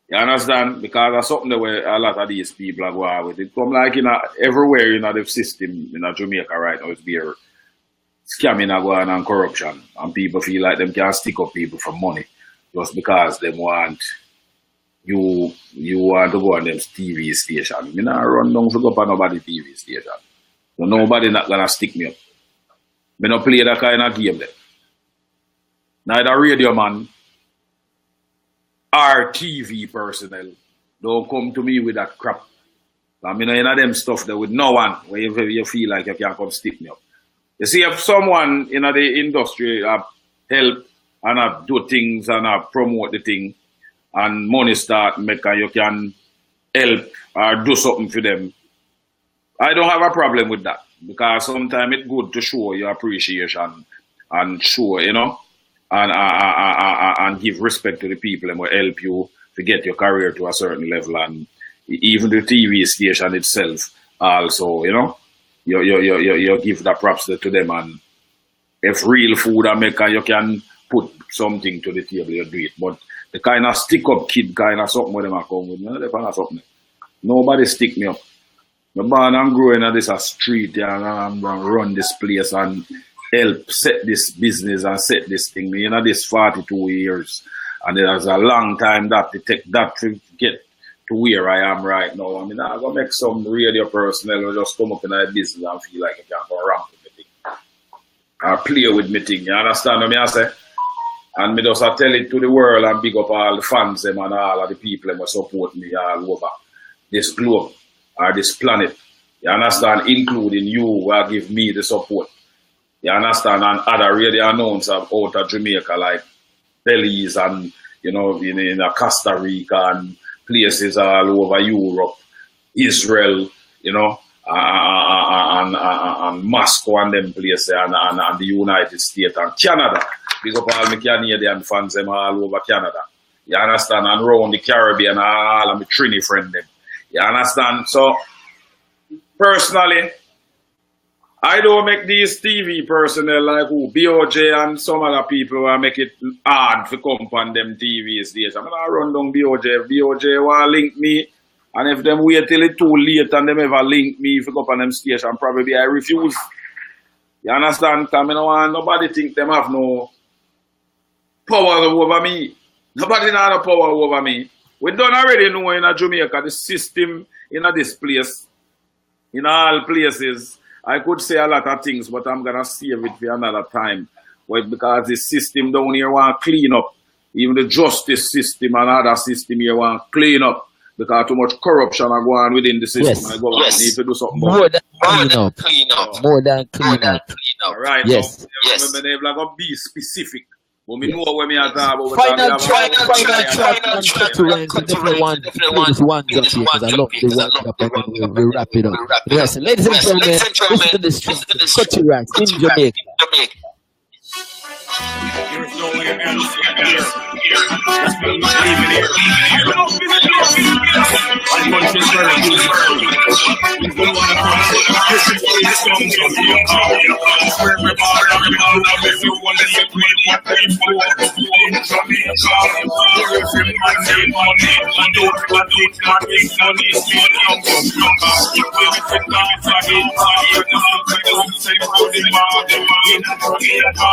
You understand? Because that's something where a lot of these people are going with. It come like everywhere in the system in Jamaica right now is there scamming going and corruption. And people feel like them can stick up people for money. Just because they want you want to go on them TV station. I not run down to go on nobody TV station. So nobody not gonna stick me up. I not play that kind of game there. Neither radio man or TV personnel don't come to me with that crap. I mean, you know them stuff there with no one where you feel like you can come stick me up. You see, if someone in the industry help and do things and promote the thing and money start make and you can help or do something for them, I don't have a problem with that because sometimes it's good to show your appreciation and show, you know, and give respect to the people and will help you to get your career to a certain level. And even the TV station itself also, you know, you give the props to them. And if real food are make and you can put something to the table, you do it. But the kind of stick up kid kind of something where them are come with, you know, they kind of something. Nobody stick me up. I'm born and growing at this street and I'm going to run this place and help set this business and set this thing. You know, this 42 years. And there's a long time that it take that to get to where I am right now. I mean, I'm going to make some radio personnel who just come up in a business and feel like I can go around with me thing. Or play with me thing. You understand what I say? And me just tell it to the world and big up all the fans them and all of the people who support me all over this globe or this planet. You understand? Including you who give me the support. You understand? And other radio announcers out of Jamaica like Belize and, you know, in Costa Rica and places all over Europe, Israel, you know, and Moscow and them places and the United States and Canada. Big up all my Canadian fans them all over Canada. You understand? And around the Caribbean and all of my Trini friends them. You understand? So, personally, I don't make these TV personnel like who BOJ and some other people who make it hard to come on them TV stations. I'm not run down BOJ. If BOJ want link me And if them wait till it too late and them ever link me if you go up on them station, probably I refuse. You understand? Because I don't want nobody think them have no power over me. Nobody have no power over me. We don't already know in Jamaica the system in this place, in all places. I could say a lot of things, but I'm gonna save it for another time. Well, because the system down here want to clean up. Even the justice system and other system here want to clean up. Because too much corruption are going on within the system. Yes. And the government need to do something about More it. than clean up. More than clean up. Alright, Yes. so I'm going to be specific. But me know when me are talking about Final track on Cutterance. The different one. This one up here because I love the one up and then we wrap it up. Yes, ladies and gentlemen, listen to this track. Cutterance in Jamaica. There's nowhere else here. Let's leave it here. My country is very beautiful. You don't want to this is the song of the house. Where everybody everyone is a great what they for. In Jamaica, where every man need money. And don't make money. Still young from Jamaica. Where we take down to him. Where the fuck I don't say for the market. In Jamaica,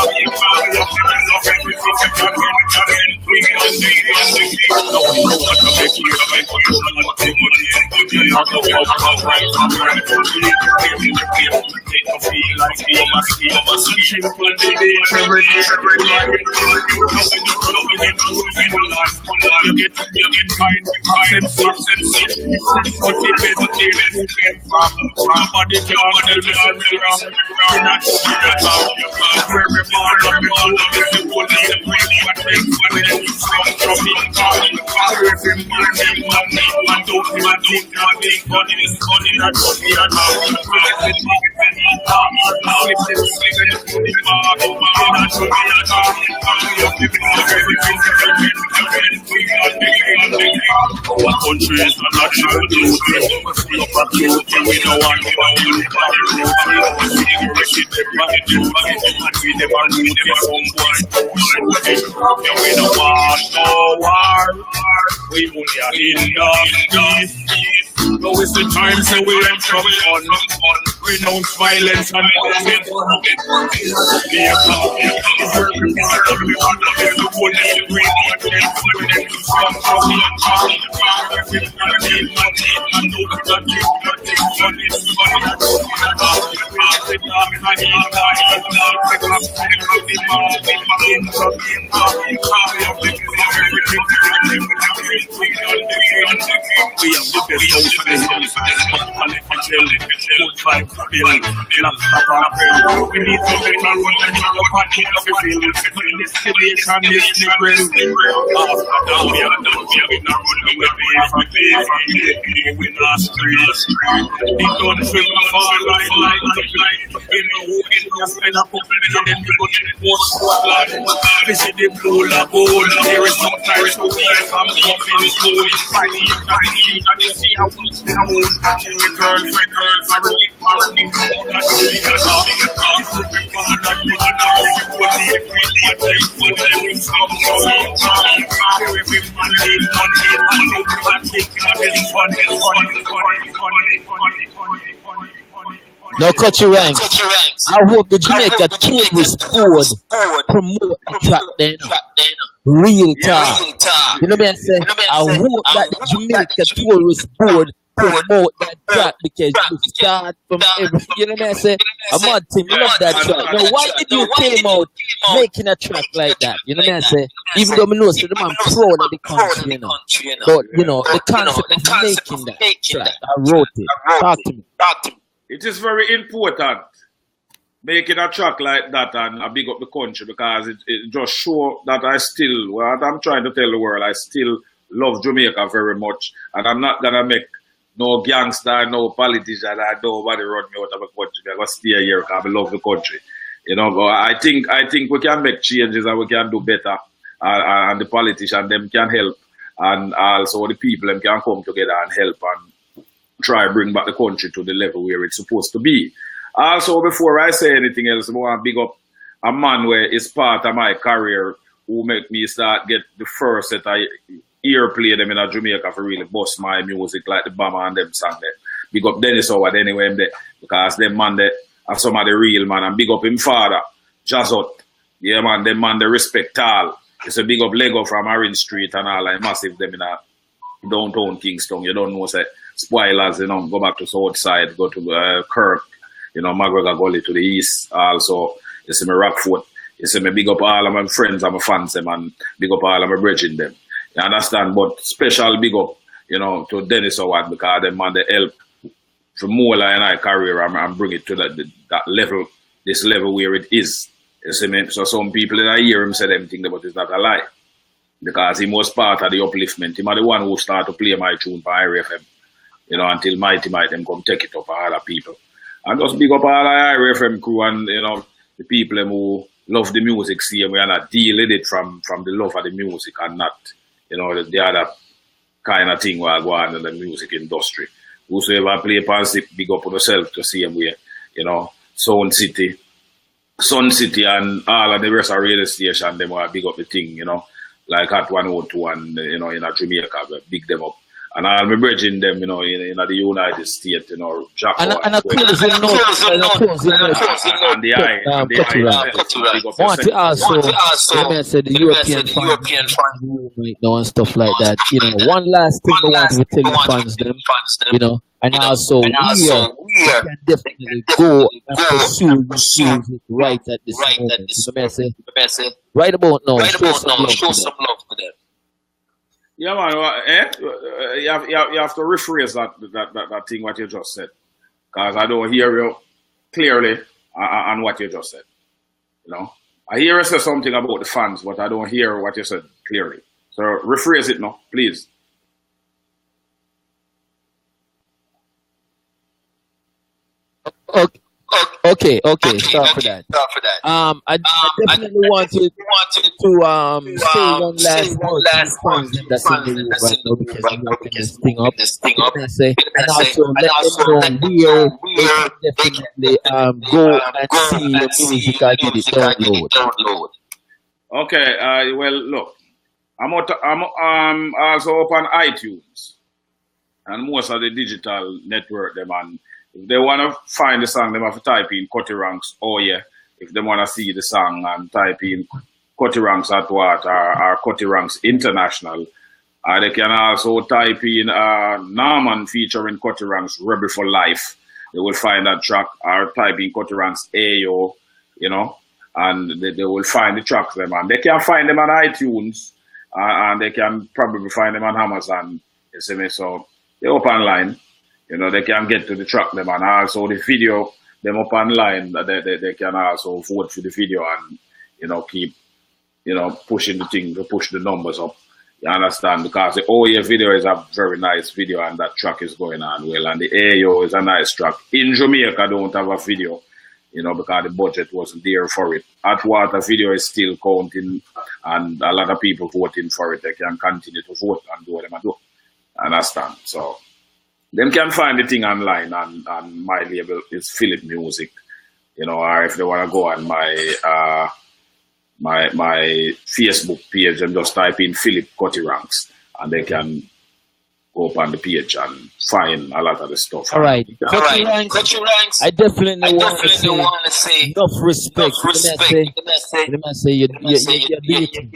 our country is a natural beauty. We up at beauty, we don't want to we don't want no war. We only are in the peace. Now is the time so we went from on renounce violence and we need to make a run and have a party of the field. This destination is the breast. We not street. The country will fall like in the wood. You spend a couple million to go to the post Scotland. Visit the blue lagoon. There is no time to wait. I'm coming soon. Fighting and you see how much they own. Girls, I really Now cut your ranks. I hope the Jamaica tourist board promote the track then. Real talk. You know what I'm saying? I hope that the Jamaica tourist board promote that track because you start from everything. You know what I'm saying? I'm on team, love that track. Now why did you came out making a track like that? You know what I'm saying? Even though I know so the man proud of the country, you know. But you know, the concept of making that track, I wrote it. Talk to me. It is very important making a track like that and a big up the country because it just show that I still, what I'm trying to tell the world, I still love Jamaica very much and I'm not gonna make no gangster, no politician, and nobody run me out of the country. I'm gonna stay here because I love the country. You know, but I think we can make changes and we can do better and the politicians them can help and also the people them can come together and help and try bring back the country to the level where it's supposed to be. Also, before I say anything else, I want to big up a man where it's part of my career who make me start get the first set of ear play them in a Jamaica for really bust my music like the Bama and them song there. Big up Dennis Howard anyway there, because them man there are some of the real man, and big up him father, Jazot. Yeah man, them man they respect all. It's a big up Lego from Orange Street and all, like massive them in a downtown Kingston. You don't know, say spoilers, you know, go back to South Side, go to Kirk, you know, McGregor Gully to the east. Also, you see me Rockford. You see me big up all of my friends and my fans them, and big up all of my brethren them. You understand? But special big up, you know, to Dennis Howard, because them man they help for more in our career and bring it to that level, this level where it is. You see me? So some people in I hear him say them thing, but it's not a lie. Because he was part of the upliftment. He was the one who started to play my tune for IRFM, you know, until Mighty them come take it up for other people. And just big up all the IRFM crew and, you know, the people who love the music, see, we are not dealing it from the love of the music and not, you know, the other kind of thing while going on in the music industry. Whosoever play Pansip, big up on yourself to see him where, you know, Sun City and all of the rest of radio station, them will big up the thing, you know. Like Hot 102 and, you know, in Jamaica, big them up. And I'll be bridging them, you know, in the United States, you know, Jack And a closing note, and the eye, I want to also, I said the European fans right now and stuff like that. You know, one last thing I want to tell the fans them, you know, and also we can definitely go and pursue music right at this moment. You know what I say? Right about now, show some love to them. Yeah, man. You have to rephrase that thing what you just said, because I don't hear you clearly on what you just said. You know, I hear you say something about the fans, but I don't hear what you said clearly. So rephrase it now, please. Okay. Stop for that. I definitely wanted to say one last word to the fans that's in the room right now, because we're wrapping this thing up. And say, and also let them know where they can definitely go and see the music I did it download. Okay. Well, look, I'm also up on iTunes and most of the digital network them, and if they want to find the song, they have to type in Cutty Ranks. Oh yeah, if they want to see the song and type in Cutty Ranks at what or Cutty Ranks International. They can also type in Norman featuring Cutty Ranks Rebel for Life. They will find that track, or type in Cutty Ranks Ayo, you know, and they will find the tracks them, and they can find them on iTunes, and they can probably find them on Amazon. You see me? So they're up online. You know, they can get to the track them, and also the video them up online. They can also vote for the video and, you know, keep, you know, pushing the thing to push the numbers up. You understand? Because the OA video is a very nice video and that track is going on well, and the AO is a nice track. In Jamaica don't have a video, you know, because the budget wasn't there for it. Atwater video is still counting and a lot of people voting for it. They can continue to vote and do what they do. Understand? So them can find the thing online, and my label is Philip Music, you know, or if they want to go on my my Facebook page and just type in Philip Cutty Ranks, and they can go up on the page and find a lot of the stuff. All right. Cutty Ranks. I definitely want to say enough respect. Let me say you're beating.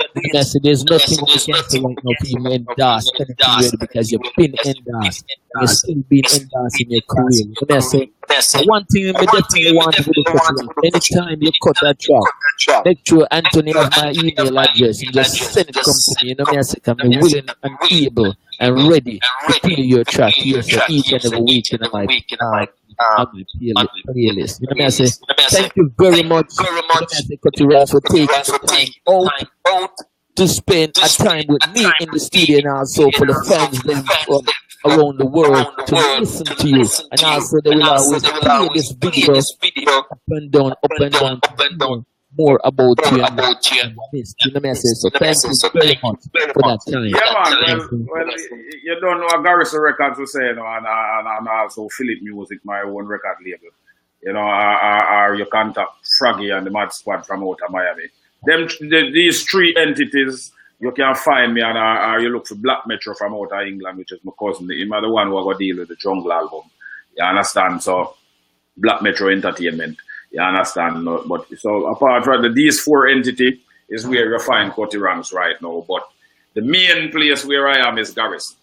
There's nothing we can say right now for you endorse anything, because you've been endorsed. You're still being endorsed in your career. Let me say one thing I definitely want to do. Anytime you cut that track, make sure Anthony has my email address and just send it come to me. You know me, I say I'm willing and able and ready to play your track here for each and every week in my playlist. You know me, I say thank you very much. Cutty Ranks for taking the time out to spend a time with me in the studio, and also for the fans then from around the world to listen to you. And also they will always play this video up and down, more about you and this. You know me, I say so. Thank you very much for that time. Yeah, man. Well, you don't know what Garrison Records will say, you know, and also Philip Music, my own record label. You know, or you contact Froggy and the Mad Squad from out of Miami. These three entities, you can find me and or you look for Black Metro from out of England, which is my cousin. Him are the one who are going to deal with the Jungle album. You understand? So Black Metro Entertainment. You understand? No, but so apart from these four entities is where you find Cutty Ranks right now. But the main place where I am is Garrison.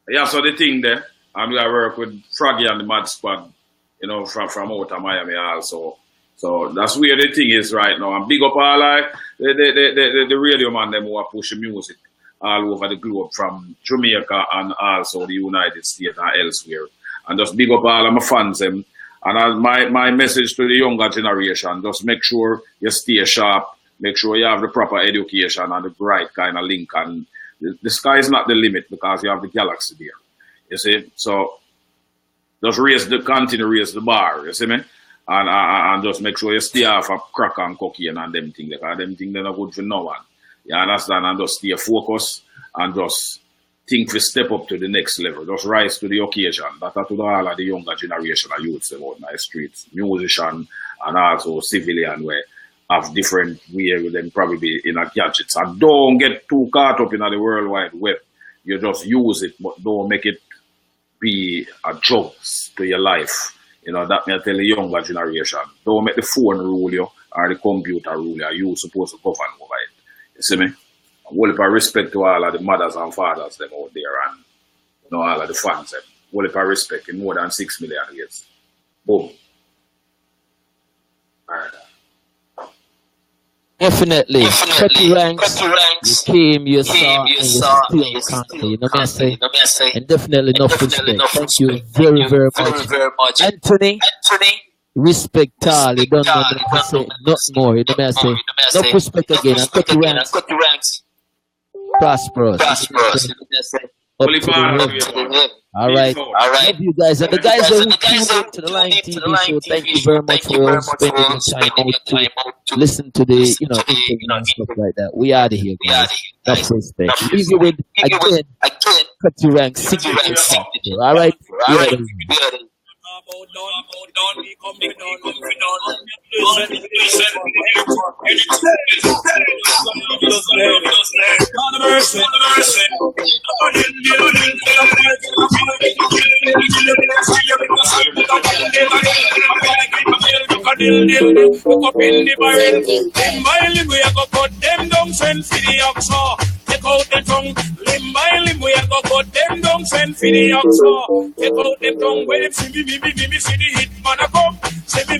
Yeah, so the thing there, and we work with Froggy and the Mad Squad, you know, from out of Miami also. So that's where the thing is right now. And big up all the radio man them who are pushing music all over the globe from Jamaica and also the United States and elsewhere. And just big up all of my fans them. And my message to the younger generation, just make sure you stay sharp, make sure you have the proper education and the right kind of link. And the sky is not the limit because you have the galaxy there. You see? So just continue to raise the bar, you see me? And just make sure you stay off of crack and cocaine and them things, because them things they're not good for no one. You understand? And just stay focused and just think to step up to the next level. Just rise to the occasion. That's to all of the younger generation of youths about my streets, musician and also civilian where have different way with them probably be in a gadgets. And don't get too caught up in the World Wide Web. You just use it, but don't make it be a joke to your life. You know, that may tell the younger generation. Don't make the phone rule you or the computer rule you. You're supposed to govern over it. You see me? Well, if I respect to all of the mothers and fathers them out there and you know, all of the fans them. Well, if I respect in more than 6 million years. Boom. All right. Definitely. Cutty Ranks, you came, you saw, and you still can't. You know what I say? And definitely enough respect. Thank you very, very much. Anthony, respect all. You don't know me to say not more. You know what I say? Enough respect again. And Cutty Ranks, prosperous. Up to the rim. All right. Love you guys. And the guys that will tune in to the Line TV show, thank you very much for spending the time out to listen to the, interview and stuff like that. We out of here, guys. Enough respect. Leave you with, again, Cutty Ranks, signature song. All right? We out of here. Take out the tongue, limb by limb, we are go cut them down, send for the oxo. Take out them tongue, when them see me, see the hit man a come. Say me,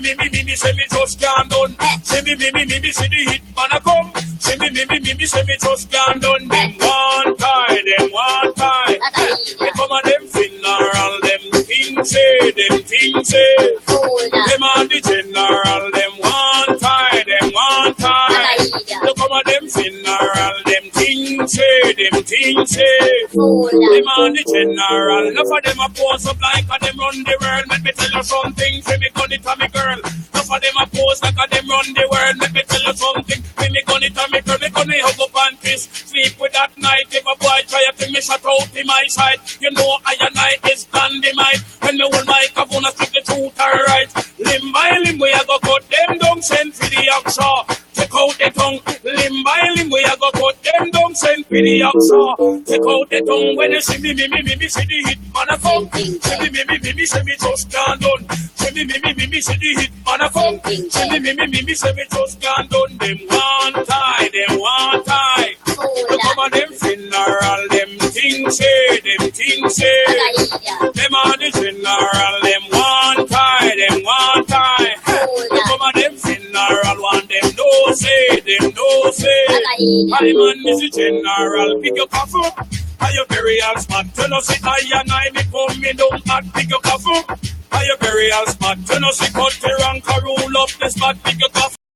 say me just can't done. Say me, see the hit man a come. Say me, say me just can't done. Them one tie. They come and them funeral, them things say. Them and the general, them one tie. They come and them funeral, them things say. Them and the general, enough of them a pose up like a them run the world. Let me tell you something, for me gun it to me girl. Enough of them a pose like a them run the world. Let me tell you something, for me gun it to me girl. Me gonna hug up and kiss, sleep with that night. If a boy try to me shut out in my side, you know I and I is dynamite. When me hold my cavona stick the truth alright. Limb by limb we a go cut them down, send for the oxo. Take out the tongue, limb by limb we a go cut them down, send for the oxo. Take out the tongue when you see me see the hit man a come. See me say me just can't done. See me see the hit man a come. See me say me just can't done. Them one tie. You come on them funeral, them things say. Them on the general, them one tie. You come on them funeral, one them no say. I man is the general, pick your cough up. Are your burial spot? Tell us it I and I me come me down and pick your cough up. Are your burial spot? Tell us it cut the rank rule up the spot, pick your cough